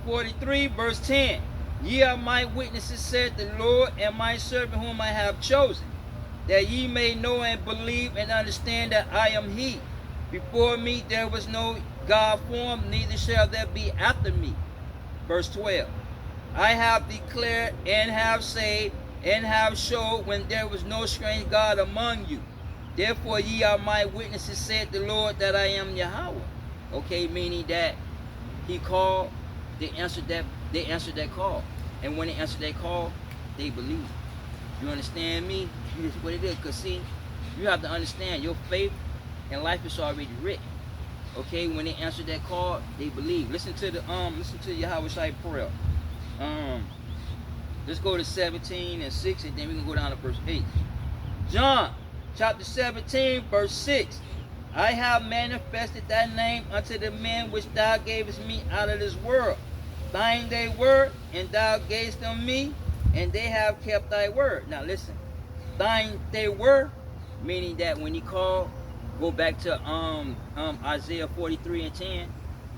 43 verse 10. Ye are my witnesses, said the Lord, and my servant whom I have chosen, that ye may know and believe and understand that I am he. Before me there was no God formed, neither shall there be after me. Verse 12. I have declared and have said and have showed when there was no strange God among you. Therefore ye are my witnesses, said the Lord, that I am Yahweh. Okay, meaning that he called, they answered that call. And when they answered that call, they believed. You understand me? That's what it is. Because see, you have to understand your faith and life is already written. Okay, when they answered that call, they believe. Listen to Yahweh Shai prayer. Let's go to 17 and 6, and then we can go down to verse 8. John chapter 17, verse 6. I have manifested thy name unto the men which thou gavest me out of this world. Thine they were, and thou gavest them me, and they have kept thy word. Now listen, thine they were, meaning that when he called, go back to Isaiah 43 and 10.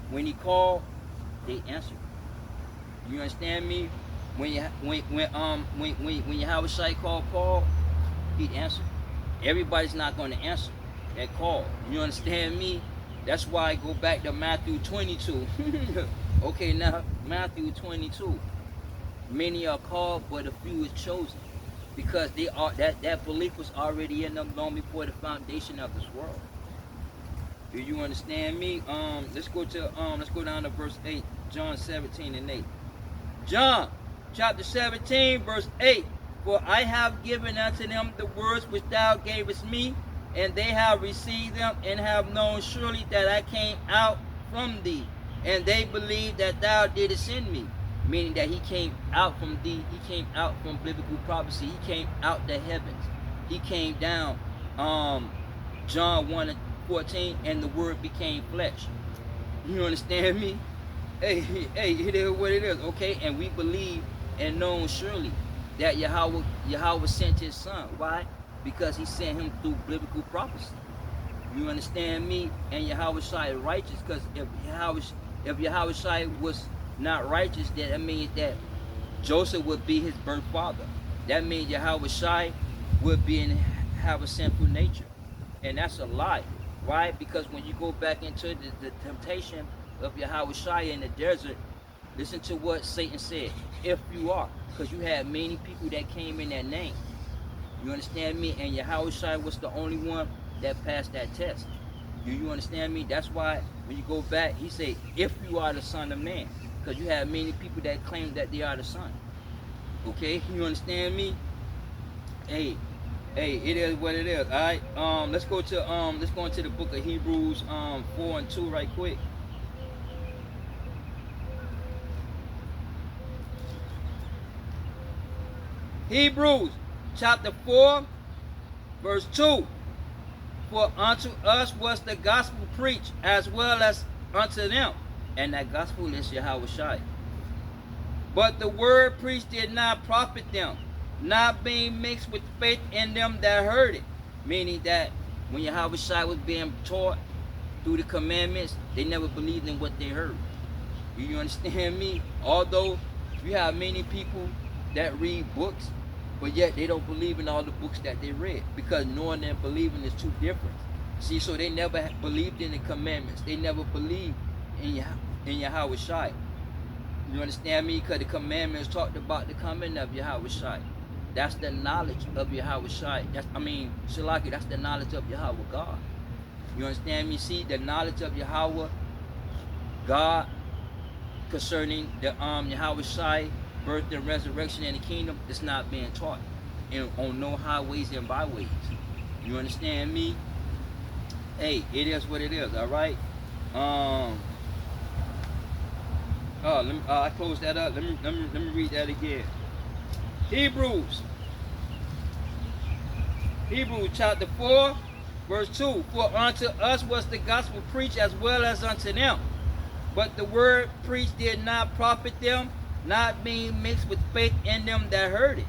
When he called, they answered. You understand me? When Yahweh Shai called Paul, he answered. Everybody's not going to answer that call. You understand me? That's why I go back to Matthew 22. Okay, now Matthew 22. Many are called, but a few is chosen, because they are that belief was already in them long before the foundation of this world. Do you understand me? Let's go down to verse 8. John 17 and 8. John chapter 17 verse 8. For I have given unto them the words which thou gavest me, and they have received them, and have known surely that I came out from thee, and they believe that thou didst send me. Meaning that he came out from thee, he came out from biblical prophecy, he came out the heavens, he came down. John 1 and 14, and the word became flesh. You understand me? Hey, it is what it is, okay? And we believe and know surely that Yahweh sent his son. Why? Because he sent him through biblical prophecy. You understand me? And Yahweh Shai is righteous, because if Yahweh Shai was not righteous, that means that Joseph would be his birth father. That means Yahweh Shai would have a sinful nature. And that's a lie. Why? Because when you go back into the temptation of Yahweh Shai in the desert, listen to what Satan said. If you are, because you had many people that came in that name. You understand me? And Yahweh Shai was the only one that passed that test. Do you understand me? That's why when you go back, he said, if you are the son of man. Because you have many people that claim that they are the son. Okay? You understand me? Hey, it is what it is. Alright. Let's go into the book of Hebrews 4 and 2 right quick. Hebrews chapter 4 verse 2. For unto us was the gospel preached, as well as unto them, and that gospel is Yahweh Shai. But the word preached did not profit them, not being mixed with faith in them that heard it. Meaning that when Yahweh Shai was being taught through the commandments, they never believed in what they heard. Do you understand me? Although you have many people that read books, but yet they don't believe in all the books that they read, because knowing and believing is two different. See, so they never believed in the commandments. They never believed in Yahweh Shai. You understand me? Because the commandments talked about the coming of Yahweh Shai. That's the knowledge of Yahweh Shai. Shalaki, that's the knowledge of Yahweh God. You understand me? See, the knowledge of Yahweh God concerning the Yahweh Shai, birth and resurrection in the kingdom, is not being taught on no highways and byways. You understand me? Hey, it is what it is. All right. I closed that up. Let me read that again. Hebrews chapter 4 Verse 2, for unto us was the gospel preached as well as unto them. But the word preached did not profit them, not being mixed with faith in them that heard it.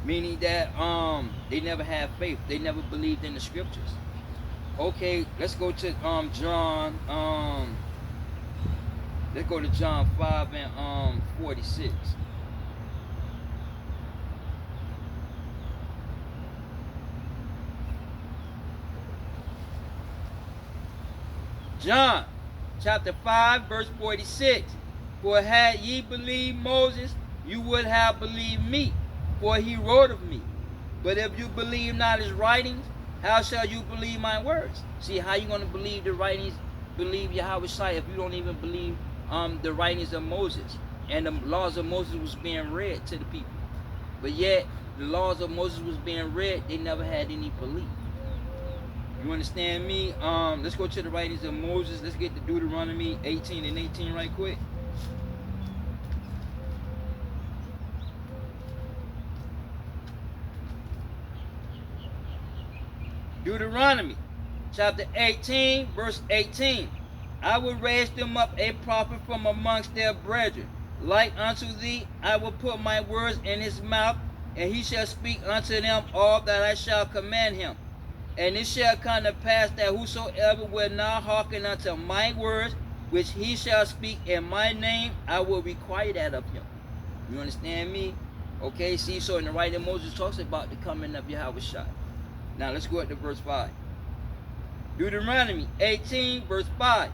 Meaning that they never had faith. They never believed in the scriptures. Okay, let's go to John. Let's go to John 5 and 46. John chapter 5 verse 46. For had ye believed Moses, you would have believed me, for he wrote of me. But if you believe not his writings, how shall you believe my words? See, how you going to believe the writings, believe Yahweh Shai, if you don't even believe the writings of Moses? And the laws of Moses was being read to the people. But yet, the laws of Moses was being read, they never had any belief. You understand me? Let's go to the writings of Moses. Let's get to Deuteronomy 18 and 18 right quick. Deuteronomy chapter 18 verse 18. I will raise them up a prophet from amongst their brethren. Like unto thee, I will put my words in his mouth, and he shall speak unto them all that I shall command him. And it shall come to pass that whosoever will not hearken unto my words, which he shall speak in my name, I will require that of him. You understand me? Okay, see, so in the writing of Moses talks about the coming of Yahweh Shai. Now let's go up to verse 5. Deuteronomy 18 verse 5.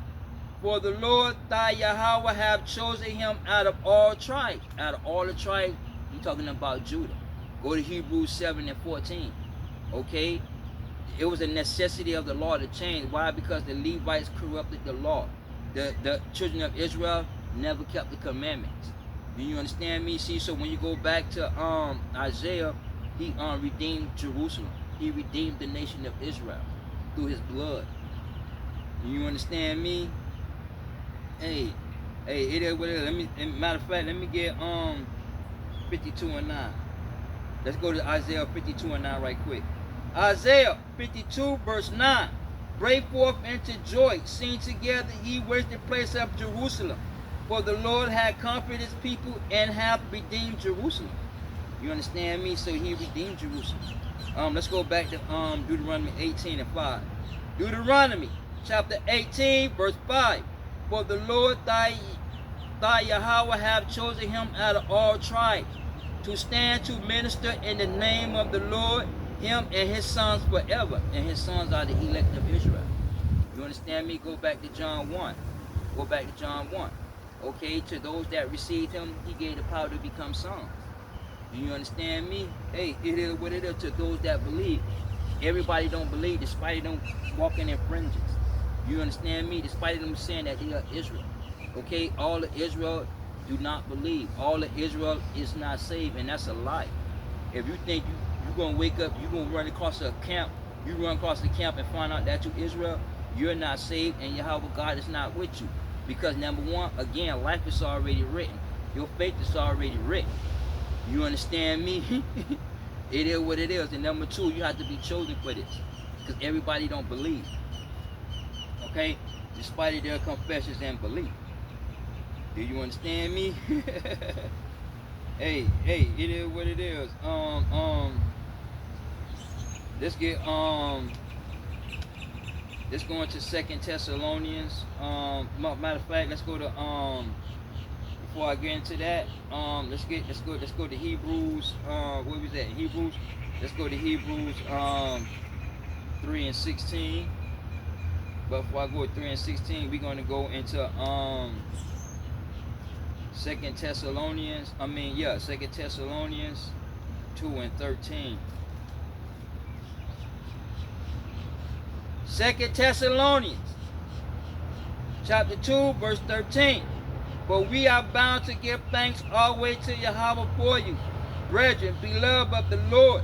For the Lord thy Yahweh have chosen him out of all tribes. Out of all the tribes, he's talking about Judah. Go to Hebrews 7 and 14. Okay? It was a necessity of the law to change. Why? Because the Levites corrupted the law. The children of Israel never kept the commandments. Do you understand me? See, so when you go back to Isaiah, he redeemed Jerusalem. He redeemed the nation of Israel through his blood. Do you understand me? Hey, it is what it is. Let me, matter of fact, let me get 52 and 9. Let's go to Isaiah 52 and 9 right quick. Isaiah 52 verse 9. Break forth into joy, sing together, ye wasted place of Jerusalem. For the Lord had comforted his people and hath redeemed Jerusalem. You understand me? So he redeemed Jerusalem. Let's go back to Deuteronomy 18 and 5. Deuteronomy chapter 18 verse 5. For the Lord thy Yahweh have chosen him out of all tribes to stand to minister in the name of the Lord, him and his sons forever. And his sons are the elect of Israel. You understand me? Go back to John 1. Go back to John 1. Okay, to those that received him, he gave the power to become sons. Do you understand me? Hey, it is what it is to those that believe. Everybody don't believe, despite them walking in fringes. You understand me? Despite them saying that they are Israel. Okay, all of Israel do not believe. All of Israel is not saved, and that's a lie. If you think you're going to wake up, you're going to run across a camp, you run across the camp and find out that you're Israel, you're not saved, and Yahweh God is not with you. Because number one, again, life is already written. Your faith is already written. You understand me? It is what it is. And number two, you have to be chosen for this. Because everybody don't believe. Okay? Despite their confessions and belief. Do you understand me? Hey, it is what it is. Let's get let's go into 2 Thessalonians. Matter of fact, let's go to before I get into that, let's go to Hebrews. What was that? Hebrews. Let's go to Hebrews 3 and 16. But before I go to 3 and 16, we're going to go into 2 Thessalonians. 2 Thessalonians 2 and 13. 2 Thessalonians chapter 2 verse 13. But we are bound to give thanks always to Yahweh for you, brethren, beloved of the Lord,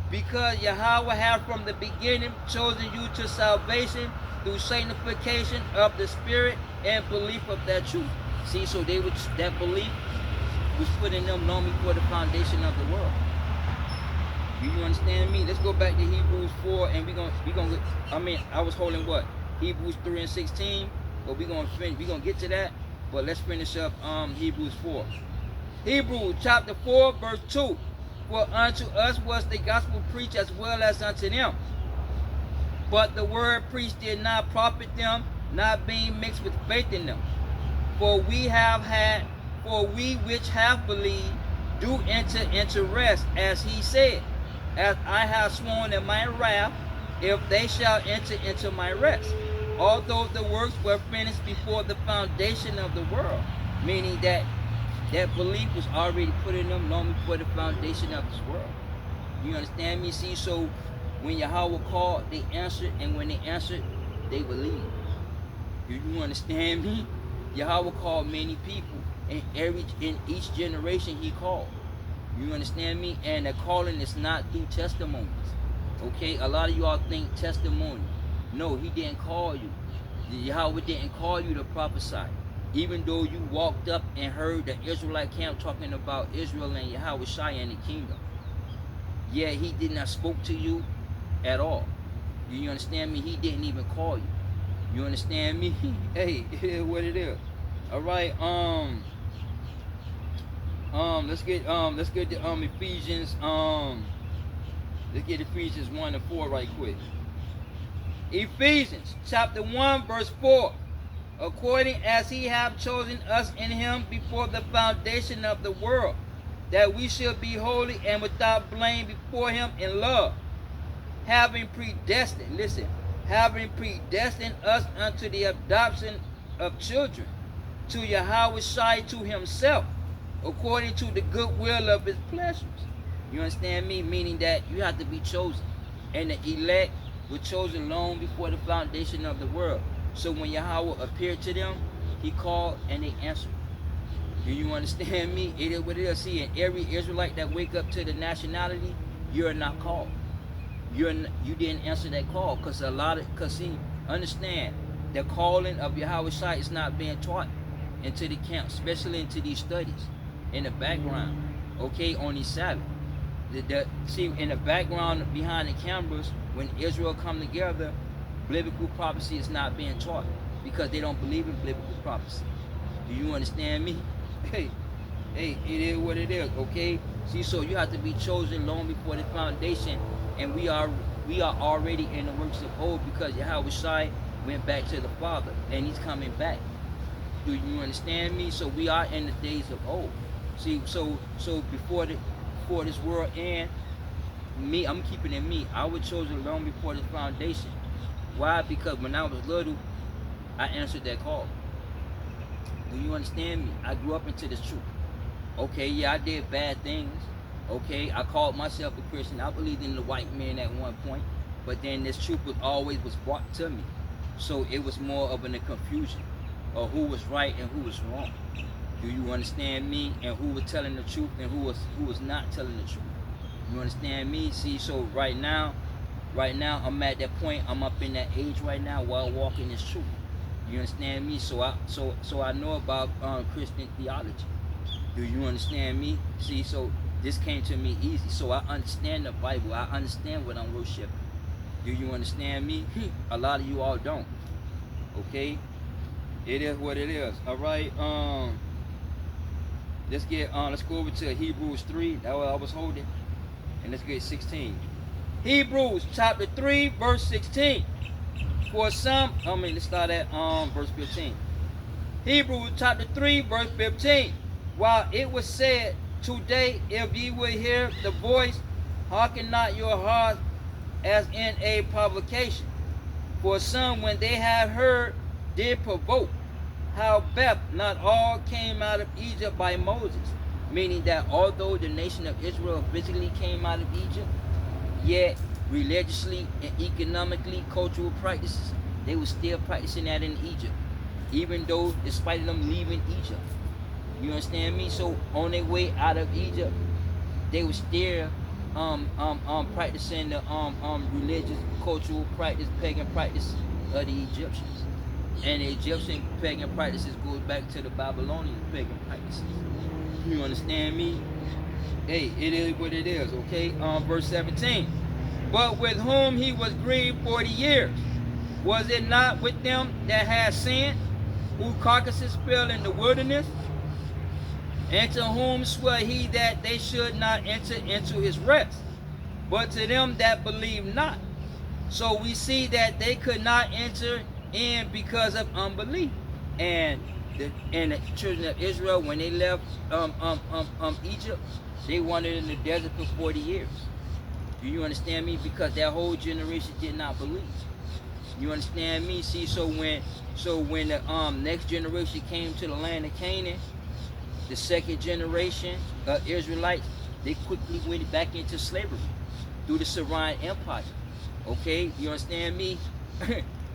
because Yahweh hath from the beginning chosen you to salvation through sanctification of the Spirit and belief of that truth. See, so that belief was put in them long before the foundation of the world. Do you understand me? Let's go back to Hebrews 4, and we gonna. I mean, I was holding what Hebrews 3 and 16, but we gonna get to that. But let's finish up Hebrews 4. Hebrews chapter 4 verse 2. For unto us was the gospel preached as well as unto them. But the word preached did not profit them, not being mixed with faith in them. For we which have believed do enter into rest, as he said, as I have sworn in my wrath, if they shall enter into my rest. Although the works were finished before the foundation of the world, meaning that belief was already put in them long before the foundation of this world. You understand me? See, so when Yahweh called, they answered, and when they answered, they believed. Do you understand me? Yahweh called many people, and in each generation he called. You understand me? And the calling is not through testimonies. Okay, a lot of y'all think testimony. No, he didn't call you. Yahweh didn't call you to prophesy. Even though you walked up and heard the Israelite camp talking about Israel and Yahweh Shai and the kingdom. Yeah, he did not spoke to you at all. Do you understand me? He didn't even call you. You understand me? Hey, it is what it is. All right. Let's get to Ephesians. Let's get Ephesians 1 and 4 right quick. Ephesians chapter 1 verse 4. According as he hath chosen us in him before the foundation of the world, that we should be holy and without blame before him in love, having predestined us unto the adoption of children, to Yahweh Shai, to himself, according to the good will of his pleasures. You understand me? Meaning that you have to be chosen. And the elect were chosen long before the foundation of the world. So when Yahweh appeared to them, he called and they answered. Do you understand me? It is what it is. See, and every Israelite that wake up to the nationality, you're not called. You didn't answer that call, because see, understand, the calling of Yahweh Shai is not being taught into the camp, especially into these studies in the background, okay, on these Sabbath. See, in the background behind the cameras, when Israel come together, biblical prophecy is not being taught because they don't believe in biblical prophecy. Do you understand me? Hey, it is what it is, okay? See, so you have to be chosen long before the foundation, and we are already in the works of old, because Yahweh Shai went back to the Father, and he's coming back. Do you understand me? So we are in the days of old. See, so before this world end, I'm keeping it me. I was chosen long before the foundation. Why? Because when I was little, I answered that call. Do you understand me? I grew up into this truth. Okay, yeah, I did bad things. Okay, I called myself a Christian. I believed in the white man at one point, but then this truth was brought to me. So it was more of a confusion of who was right and who was wrong. Do you understand me? And who was telling the truth and who was not telling the truth. You understand me? See, so right now I'm at that point. I'm up in that age right now while walking this truth. You understand me? So I know about Christian theology. Do you understand me? See, so this came to me easy. So I understand the Bible. I understand what I'm worshiping. Do you understand me? A lot of you all don't. Okay? It is what it is. All right. Let's go over to Hebrews 3. That's what I was holding. And let's get 16. Hebrews chapter 3 verse 16. Let's start at verse 15. Hebrews chapter 3 verse 15. While it was said, today if ye will hear the voice, hearken not your hearts as in a provocation. For some, when they had heard, did provoke. Howbeit, not all came out of Egypt by Moses. Meaning that although the nation of Israel physically came out of Egypt, yet religiously and economically, cultural practices, they were still practicing that in Egypt. Even though, despite them leaving Egypt. You understand me? So on their way out of Egypt, they were still practicing the religious, cultural practice, pagan practice of the Egyptians. And the Egyptian pagan practices goes back to the Babylonian pagan practices. You understand me? Hey, it is what it is, okay? Verse 17. But with whom he was grieved 40 years. Was it not with them that had sinned, whose carcasses fell in the wilderness? And to whom swore he that they should not enter into his rest, but to them that believe not. So we see that they could not enter in because of unbelief. And the children of Israel, when they left Egypt, they wandered in the desert for 40 years. Do you understand me? Because that whole generation did not believe. You understand me? See, so when the next generation came to the land of Canaan, the second generation of Israelites, they quickly went back into slavery through the Syrian Empire. Okay, you understand me?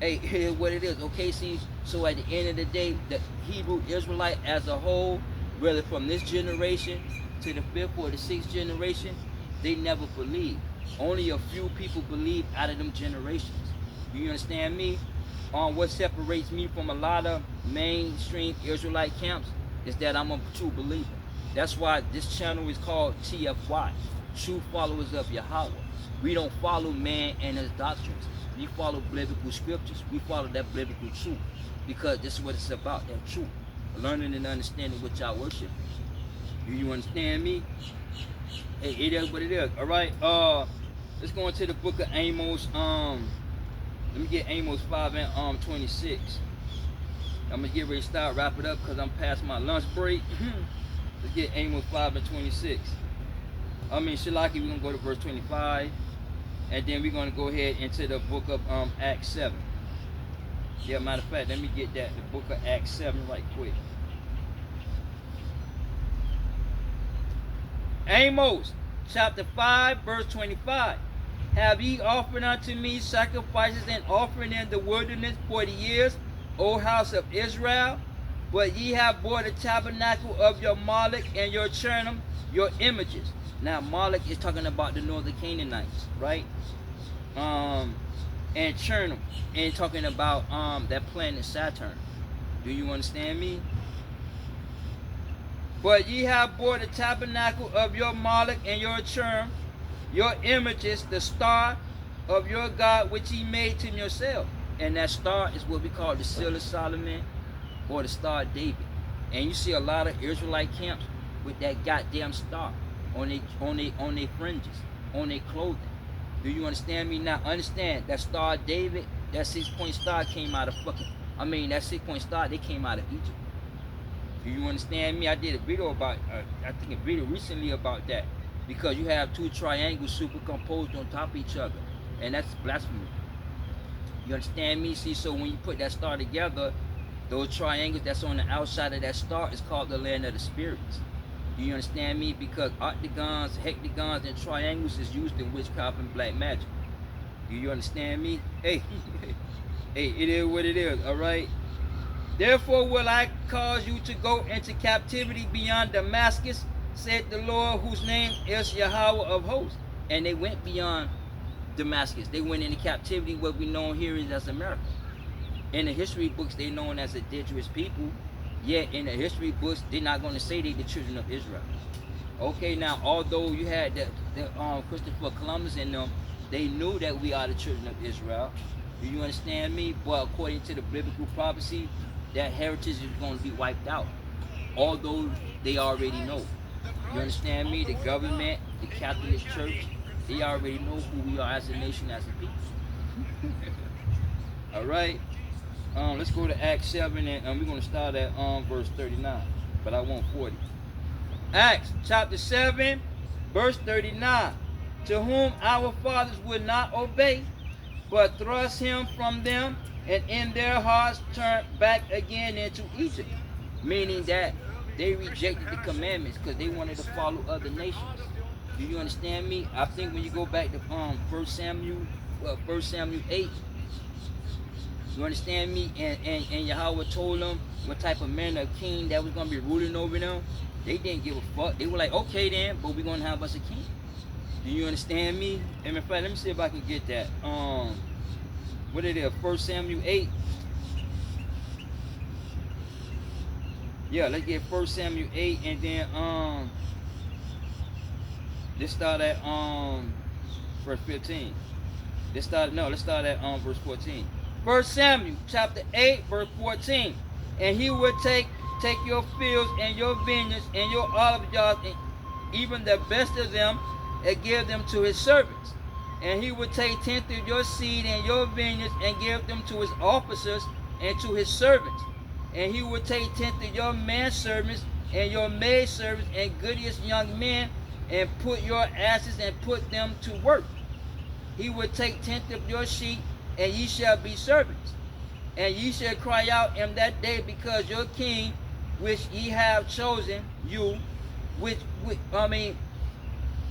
Hey, here's what it is. Okay, see, so at the end of the day, the Hebrew Israelite as a whole, whether from this generation to the 5th or the 6th generation, they never believed. Only a few people believe out of them generations. You understand me? What separates me from a lot of mainstream Israelite camps is that I'm a true believer. That's why this channel is called T.F.Y, True Followers of Yahweh. We don't follow man and his doctrines. We follow biblical scriptures. We follow that biblical truth. Because this is what it's about, that truth. Learning and understanding what y'all worship. Do you understand me? Hey, it is what it is. Alright, let's go into the book of Amos. Let me get Amos 5 and 26. I'm gonna get ready to start wrap it up because I'm past my lunch break. Let's get Amos 5 and 26. Shalaki, we're gonna go to verse 25, and then we're gonna go ahead into the book of Acts 7. Yeah, matter of fact, let me get that, the book of Acts 7 right quick. Amos chapter 5 verse 25. Have ye offered unto me sacrifices and offering in the wilderness 40 years, O house of Israel? But ye have bought the tabernacle of your Moloch and your Chernim, your images. Now Moloch is talking about the northern Canaanites, right? And Chernim, and talking about that planet Saturn. Do you understand me? But ye have bought the tabernacle of your Moloch and your Chernim, your images, the star of your God which ye made to yourself. And that star is what we call the seal of Solomon or the star of David. And you see a lot of Israelite camps with that goddamn star on their fringes, on their clothing. Do you understand me? Now understand that star of David, that 6-point star came out of that 6-point star, they came out of Egypt. Do you understand me? I did a video about, I think a video recently about that. Because you have two triangles superimposed on top of each other. And that's blasphemy. You understand me? See, so when you put that star together, those triangles that's on the outside of that star is called the land of the spirits. Do you understand me? Because octagons, hectagons, and triangles is used in witchcraft and black magic. Do you understand me? Hey, hey, it is what it is, alright? Therefore will I cause you to go into captivity beyond Damascus, said the Lord, whose name is Yahweh of hosts. And they went beyond Damascus. They went into captivity, what we know here is as America. In the history books, they're known as a dangerous people. Yet in the history books, they're not going to say they're the children of Israel. Okay, now, although you had the Christopher Columbus in them, they knew that we are the children of Israel. Do you understand me? But according to the biblical prophecy, that heritage is going to be wiped out. Although they already know. You understand me? The government, the Catholic Church, they already know who we are as a nation, as a people. Alright. Let's go to Acts 7 and we're going to start at verse 39. But I want 40. Acts chapter 7, verse 39. To whom our fathers would not obey, but thrust him from them, and in their hearts turned back again into Egypt. Meaning that they rejected the commandments because they wanted to follow other nations. Do you understand me? I think when you go back to 1 Samuel 8, you understand me? And Yahweh told them what type of man or king that was going to be ruling over them. They didn't give a fuck. They were like, okay then, but we're going to have us a king. Do you understand me? And in fact, let me see if I can get that. What it is? 1 Samuel 8. Yeah, let's get 1 Samuel 8, and then let's start at verse 15. Let's start at verse 14. 1 Samuel chapter 8, verse 14. And he would take your fields and your vineyards and your olive yards, and even the best of them, and give them to his servants. And he would take tenth of your seed and your vineyards and give them to his officers and to his servants. And he would take tenth of your manservants and your maidservants and goodiest young men, and put your asses and put them to work. He would take tenth of your sheep, and ye shall be servants. And ye shall cry out in that day because your king, which ye have chosen, you,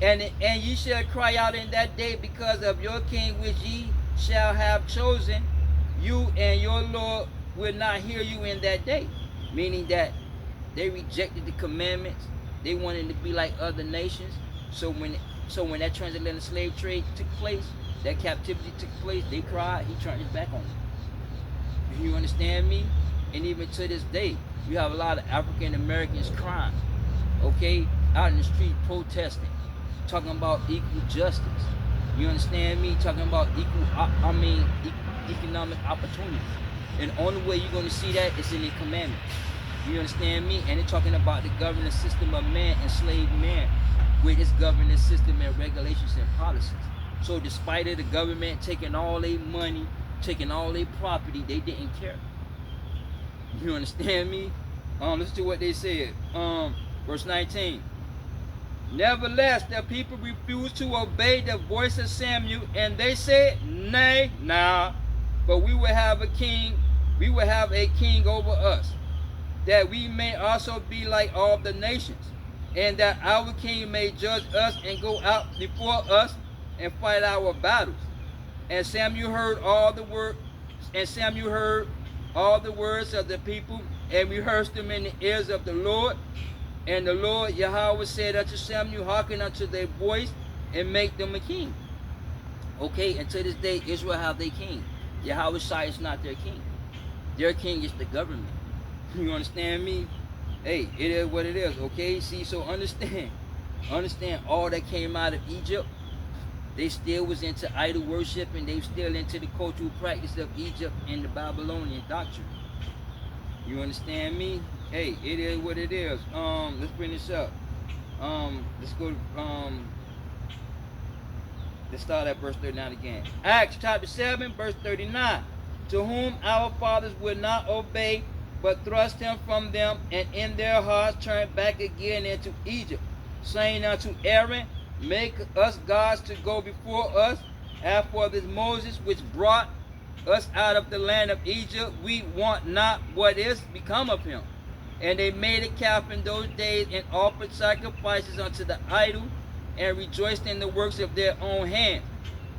and ye shall cry out in that day because of your king, which ye shall have chosen, you, and your Lord will not hear you in that day. Meaning that they rejected the commandments. They wanted to be like other nations. So when that transatlantic slave trade took place, that captivity took place, they cried. He turned his back on them. You understand me? And even to this day, you have a lot of African Americans crying, okay, out in the street protesting, talking about equal justice. You understand me? Talking about economic opportunity. And the only way you're going to see that is in the commandments. You understand me? And they're talking about the governing system of man, enslaved man, with its governing system and regulations and policies. So despite of the government taking all their money, taking all their property, they didn't care. You understand me? Listen to what they said. Verse 19. Nevertheless, the people refused to obey the voice of Samuel, and they said, Nay, nah, but we will have a king over us, that we may also be like all the nations, and that our king may judge us and go out before us and fight our battles. And Samuel heard all the words of the people, and rehearsed them in the ears of the Lord. And the Lord Yahweh said unto Samuel, hearken unto their voice, and make them a king. Okay, and to this day, Israel have their king. Yahweh Shai is not their king. Their king is the government. You understand me? Hey, it is what it is, okay? See, so understand all that came out of Egypt. They still was into idol worship, and they still into the cultural practice of Egypt and the Babylonian doctrine. You understand me? Hey, it is what it is. Let's bring this up. Let's go. Let's start at verse 39 again. Acts chapter 7, verse 39. To whom our fathers would not obey, but thrust him from them, and in their hearts turned back again into Egypt, saying unto Aaron, make us gods to go before us. As for this Moses which brought us out of the land of Egypt, we want not what is become of him. And they made a calf in those days, and offered sacrifices unto the idol, and rejoiced in the works of their own hands.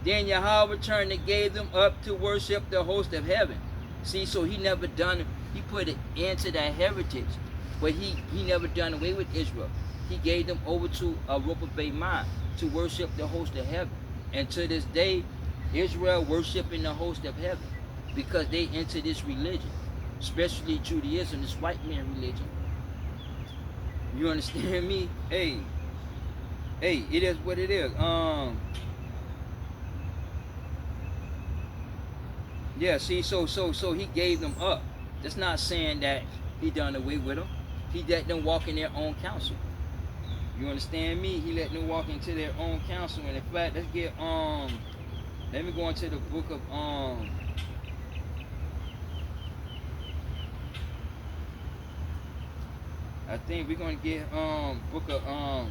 Then Yahweh turned and gave them up to worship the host of heaven. See, so he never done, he put it into that heritage, but he never done away with Israel. He gave them over to a reprobate mind to worship the host of heaven. And to this day, Israel worshiping the host of heaven, because they into this religion, especially Judaism, this white man religion. You understand me? Hey, it is what it is. Yeah, see, so he gave them up. That's not saying that he done away with them. He let them walk in their own counsel. You understand me? He let them walk into their own counsel. And in fact, let's get let me go into the book of I think we're gonna get book of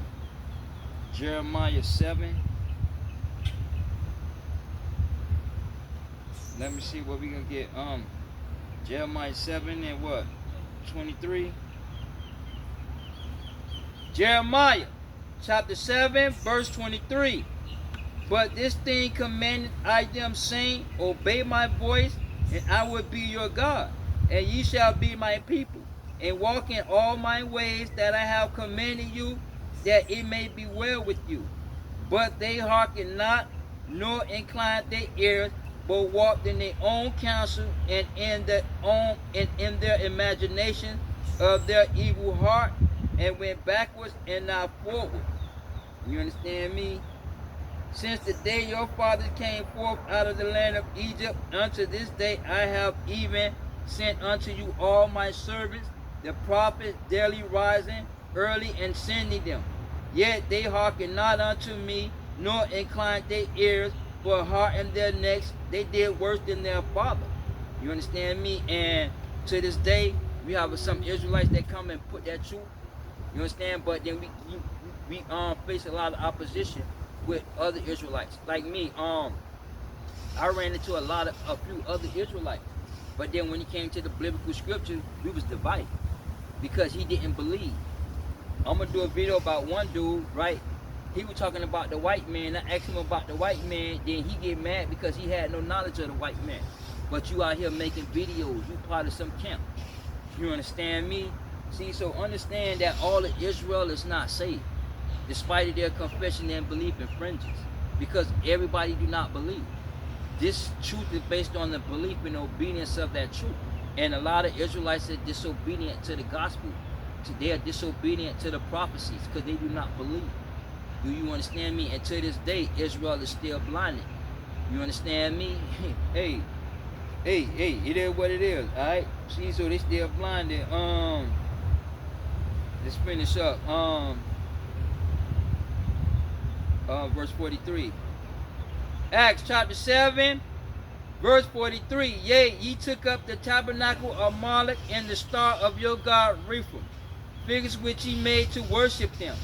Jeremiah 7. Let me see what we're gonna get. Jeremiah 7 and what? 23. Jeremiah chapter 7, verse 23. But this thing commanded I them, saying, obey my voice, and I will be your God, and ye shall be my people, and walk in all my ways that I have commanded you, that it may be well with you. But they hearkened not, nor inclined their ears, but walked in their own counsel, and in their imagination of their evil heart, and went backwards and not forward. You understand me? Since the day your fathers came forth out of the land of Egypt unto this day, I have even sent unto you all my servants, the prophets, daily rising early and sending them. Yet they hearkened not unto me, nor inclined their ears, but hardened their necks. They did worse than their father. You understand me? And to this day, we have some Israelites that come and put that truth. You understand? But then we face a lot of opposition with other Israelites. Like me, I ran into a few other Israelites. But then when it came to the biblical scripture, we was divided because he didn't believe. I'm gonna do a video about one dude, right? He was talking about the white man. I asked him about the white man, then he get mad because he had no knowledge of the white man. But you out here making videos, you part of some camp. You understand me? See, so understand that all of Israel is not saved, despite of their confession and belief in fringes, because everybody do not believe. This truth is based on the belief and obedience of that truth. And a lot of Israelites are disobedient to the gospel. They are disobedient to the prophecies because they do not believe. Do you understand me? And to this day, Israel is still blinded. You understand me? hey, it is what it is, alright? See, so they still blinded. Let's finish up. Verse 43. Acts chapter 7, verse 43. Yea, ye took up the tabernacle of Moloch and the star of your god Rephaim, figures which ye made to worship them.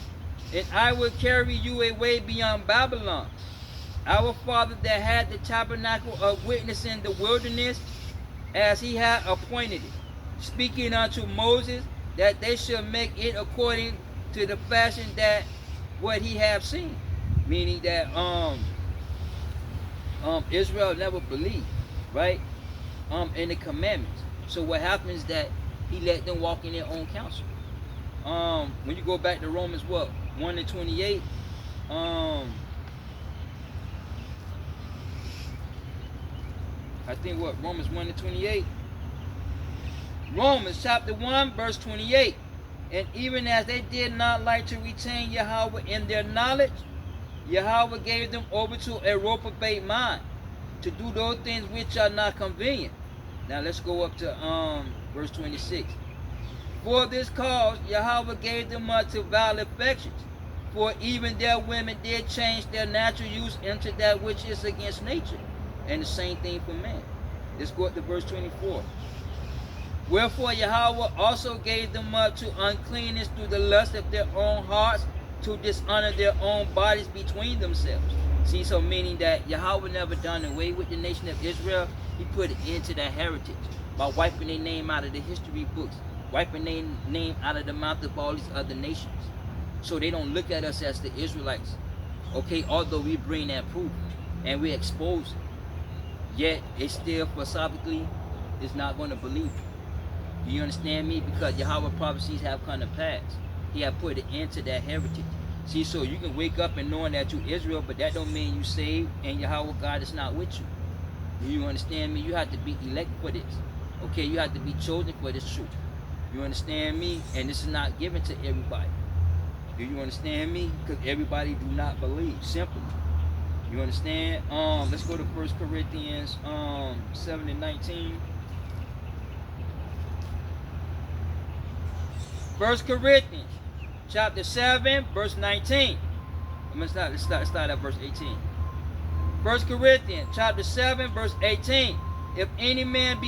And I will carry you away beyond Babylon. Our father that had the tabernacle of witness in the wilderness, as he had appointed it, speaking unto Moses, that they should make it according to the fashion that what he have seen. Meaning that Israel never believed, right? In the commandments. So what happens is that he let them walk in their own counsel. When you go back to Romans 1 and 28, I think Romans 1 and 28. Romans chapter 1 verse 28. And even as they did not like to retain Yahweh in their knowledge, Yahweh gave them over to a reprobate mind, to do those things which are not convenient. Now let's go up to verse 26. For this cause Yahweh gave them up to vile affections, for even their women did change their natural use into that which is against nature. And the same thing for man. Let's go up to verse 24. Wherefore Yahweh also gave them up to uncleanness through the lust of their own hearts, to dishonor their own bodies between themselves. See, so meaning that Yahweh never done away with the nation of Israel. He put it into their heritage by wiping their name out of the history books, wiping their name out of the mouth of all these other nations. So they don't look at us as the Israelites. Okay, although we bring that proof and we expose it, yet it still philosophically is not going to believe it. Do you understand me? Because Yahweh prophecies have come to pass. He have put it into that heritage. See, so you can wake up and knowing that you Israel, but that don't mean you saved and Yahweh God is not with you. Do you understand me? You have to be elect for this. Okay, you have to be chosen for this truth. You understand me? And this is not given to everybody. Do you understand me? Because everybody do not believe. Simple. You understand? Let's go to 1 Corinthians 7 and 19. 1 Corinthians chapter 7, verse 19. Let's start at verse 18. 1 Corinthians chapter 7, verse 18. If any man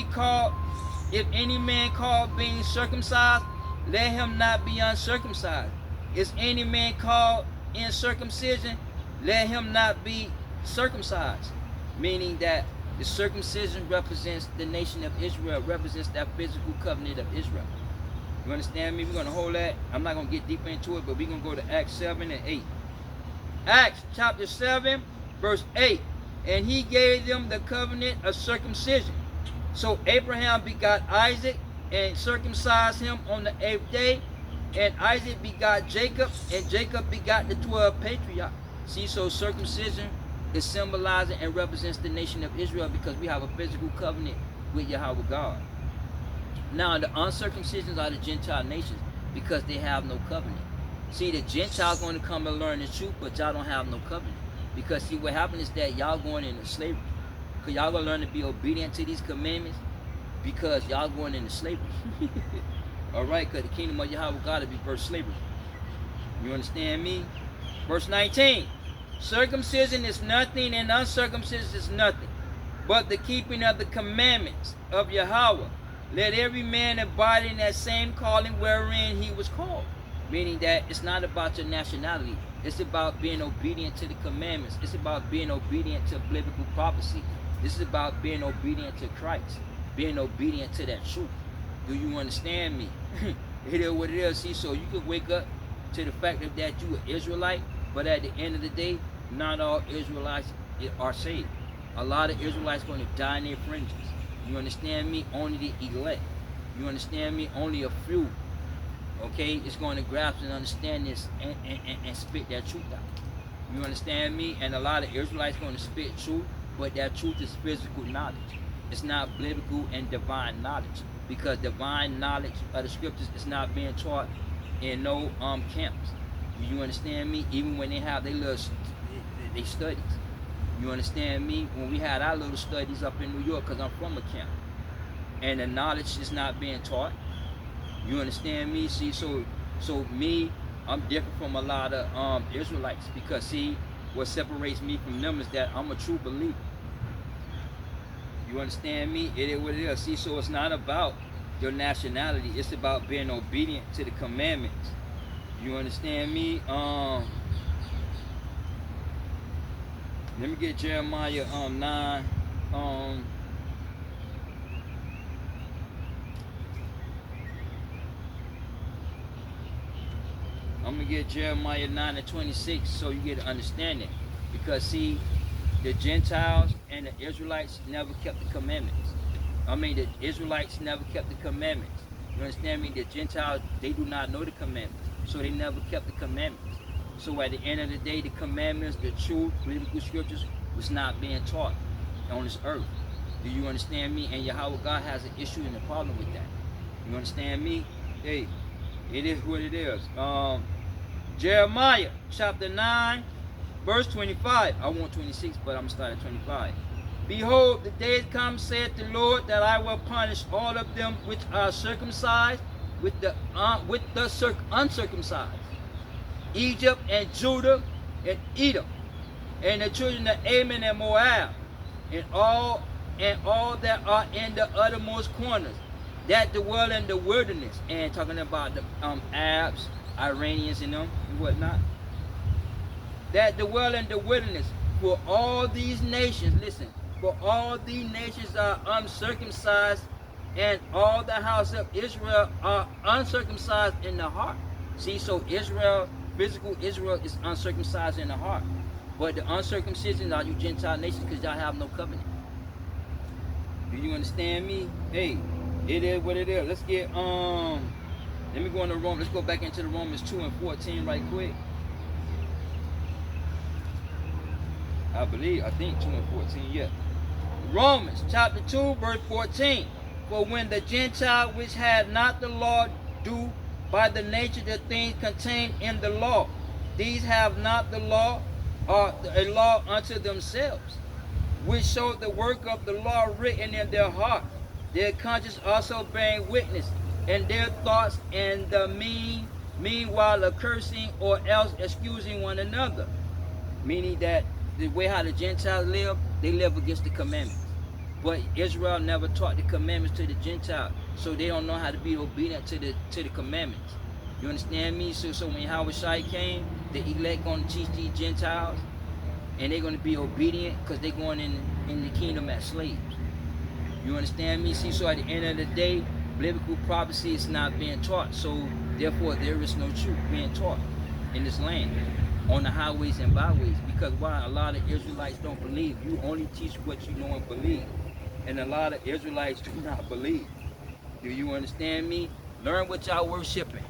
called being circumcised, let him not be uncircumcised. Is any man called in circumcision, let him not be circumcised. Meaning that the circumcision represents the nation of Israel, represents that physical covenant of Israel. You understand me? We're going to hold that. I'm not going to get deep into it, but we're going to go to Acts 7 and 8. Acts chapter 7, verse 8. And he gave them the covenant of circumcision. So Abraham begot Isaac and circumcised him on the 8th day. And Isaac begot Jacob, and Jacob begot the 12 patriarchs. See, so circumcision is symbolizing and represents the nation of Israel because we have a physical covenant with Yahweh God. Now the uncircumcisions are the Gentile nations because they have no covenant. See, the Gentiles going to come and learn the truth, but y'all don't have no covenant. Because see, what happened is that y'all going into slavery. Because y'all going to learn to be obedient to these commandments because y'all going into slavery. All right, because the kingdom of Yahweh God will be first slavery. You understand me? Verse 19. Circumcision is nothing and uncircumcision is nothing, but the keeping of the commandments of Yahweh. Let every man abide in that same calling wherein he was called. Meaning that it's not about your nationality. It's about being obedient to the commandments. It's about being obedient to biblical prophecy. This is about being obedient to Christ. Being obedient to that truth. Do you understand me? It is what it is. See, so you could wake up to the fact that you are Israelite, but at the end of the day, not all Israelites are saved. A lot of Israelites going to die in their fringes. You understand me? Only the elect. You understand me? Only a few. Okay, it's going to grasp and understand this and spit that truth out. You understand me? And a lot of Israelites going to spit truth, but that truth is physical knowledge. It's not biblical and divine knowledge, because divine knowledge of the scriptures is not being taught in no camps. You understand me? Even when they have their little they studies. You understand me? When we had our little studies up in New York, because I'm from a camp, and the knowledge is not being taught. You understand me? See, so me, I'm different from a lot of Israelites, because see, what separates me from them is that I'm a true believer. You understand me? It is what it is. See, so it's not about your nationality. It's about being obedient to the commandments. You understand me? Let me get Jeremiah 9. I'm gonna get Jeremiah 9 and 26 so you get an understanding. Because see, the Gentiles and the Israelites never kept the commandments. I mean, the Israelites never kept the commandments. You understand me? The Gentiles, they do not know the commandments, so they never kept the commandments. So at the end of the day, the commandments, the truth, biblical scriptures was not being taught on this earth. Do you understand me? And Yahweh God has an issue and a problem with that. You understand me? Hey, it is what it is. Jeremiah chapter 9, verse 25. I want 26, but I'm starting at 25. Behold, the days come, saith the Lord, that I will punish all of them which are circumcised with the uncircumcised. Egypt and Judah and Edom, and the children of Ammon and Moab, and all that are in the uttermost corners, that dwell in the wilderness. And talking about the Arabs, Iranians, and them and whatnot, that dwell in the wilderness. For all these nations, listen, for all these nations are uncircumcised, and all the house of Israel are uncircumcised in the heart. See, so Israel, physical Israel, is uncircumcised in the heart. But the uncircumcision are you Gentile nations, because y'all have no covenant. Do you understand me? Hey, it is what it is. Let's get let me go into Rome. Let's go back into the Romans 2 and 14 right quick. I think 2 and 14, yeah. Romans chapter 2, verse 14. For when the Gentile which had not the law do by the nature the things contained in the law, these have not the law, or a law unto themselves, which show the work of the law written in their heart, their conscience also bearing witness, and their thoughts and the meanwhile accursing or else excusing one another. Meaning that the way how the Gentiles live, they live against the commandments. But Israel never taught the commandments to the Gentiles, so they don't know how to be obedient to the commandments. You understand me? So when Yahweh came, the elect going to teach these Gentiles, and they're going to be obedient because they're going in the kingdom as slaves. You understand me? See, so at the end of the day, biblical prophecy is not being taught, so therefore there is no truth being taught in this land on the highways and byways. Because why? A lot of Israelites don't believe. You only teach what you know and believe, and a lot of Israelites do not believe. Do you understand me? Learn what y'all worshiping.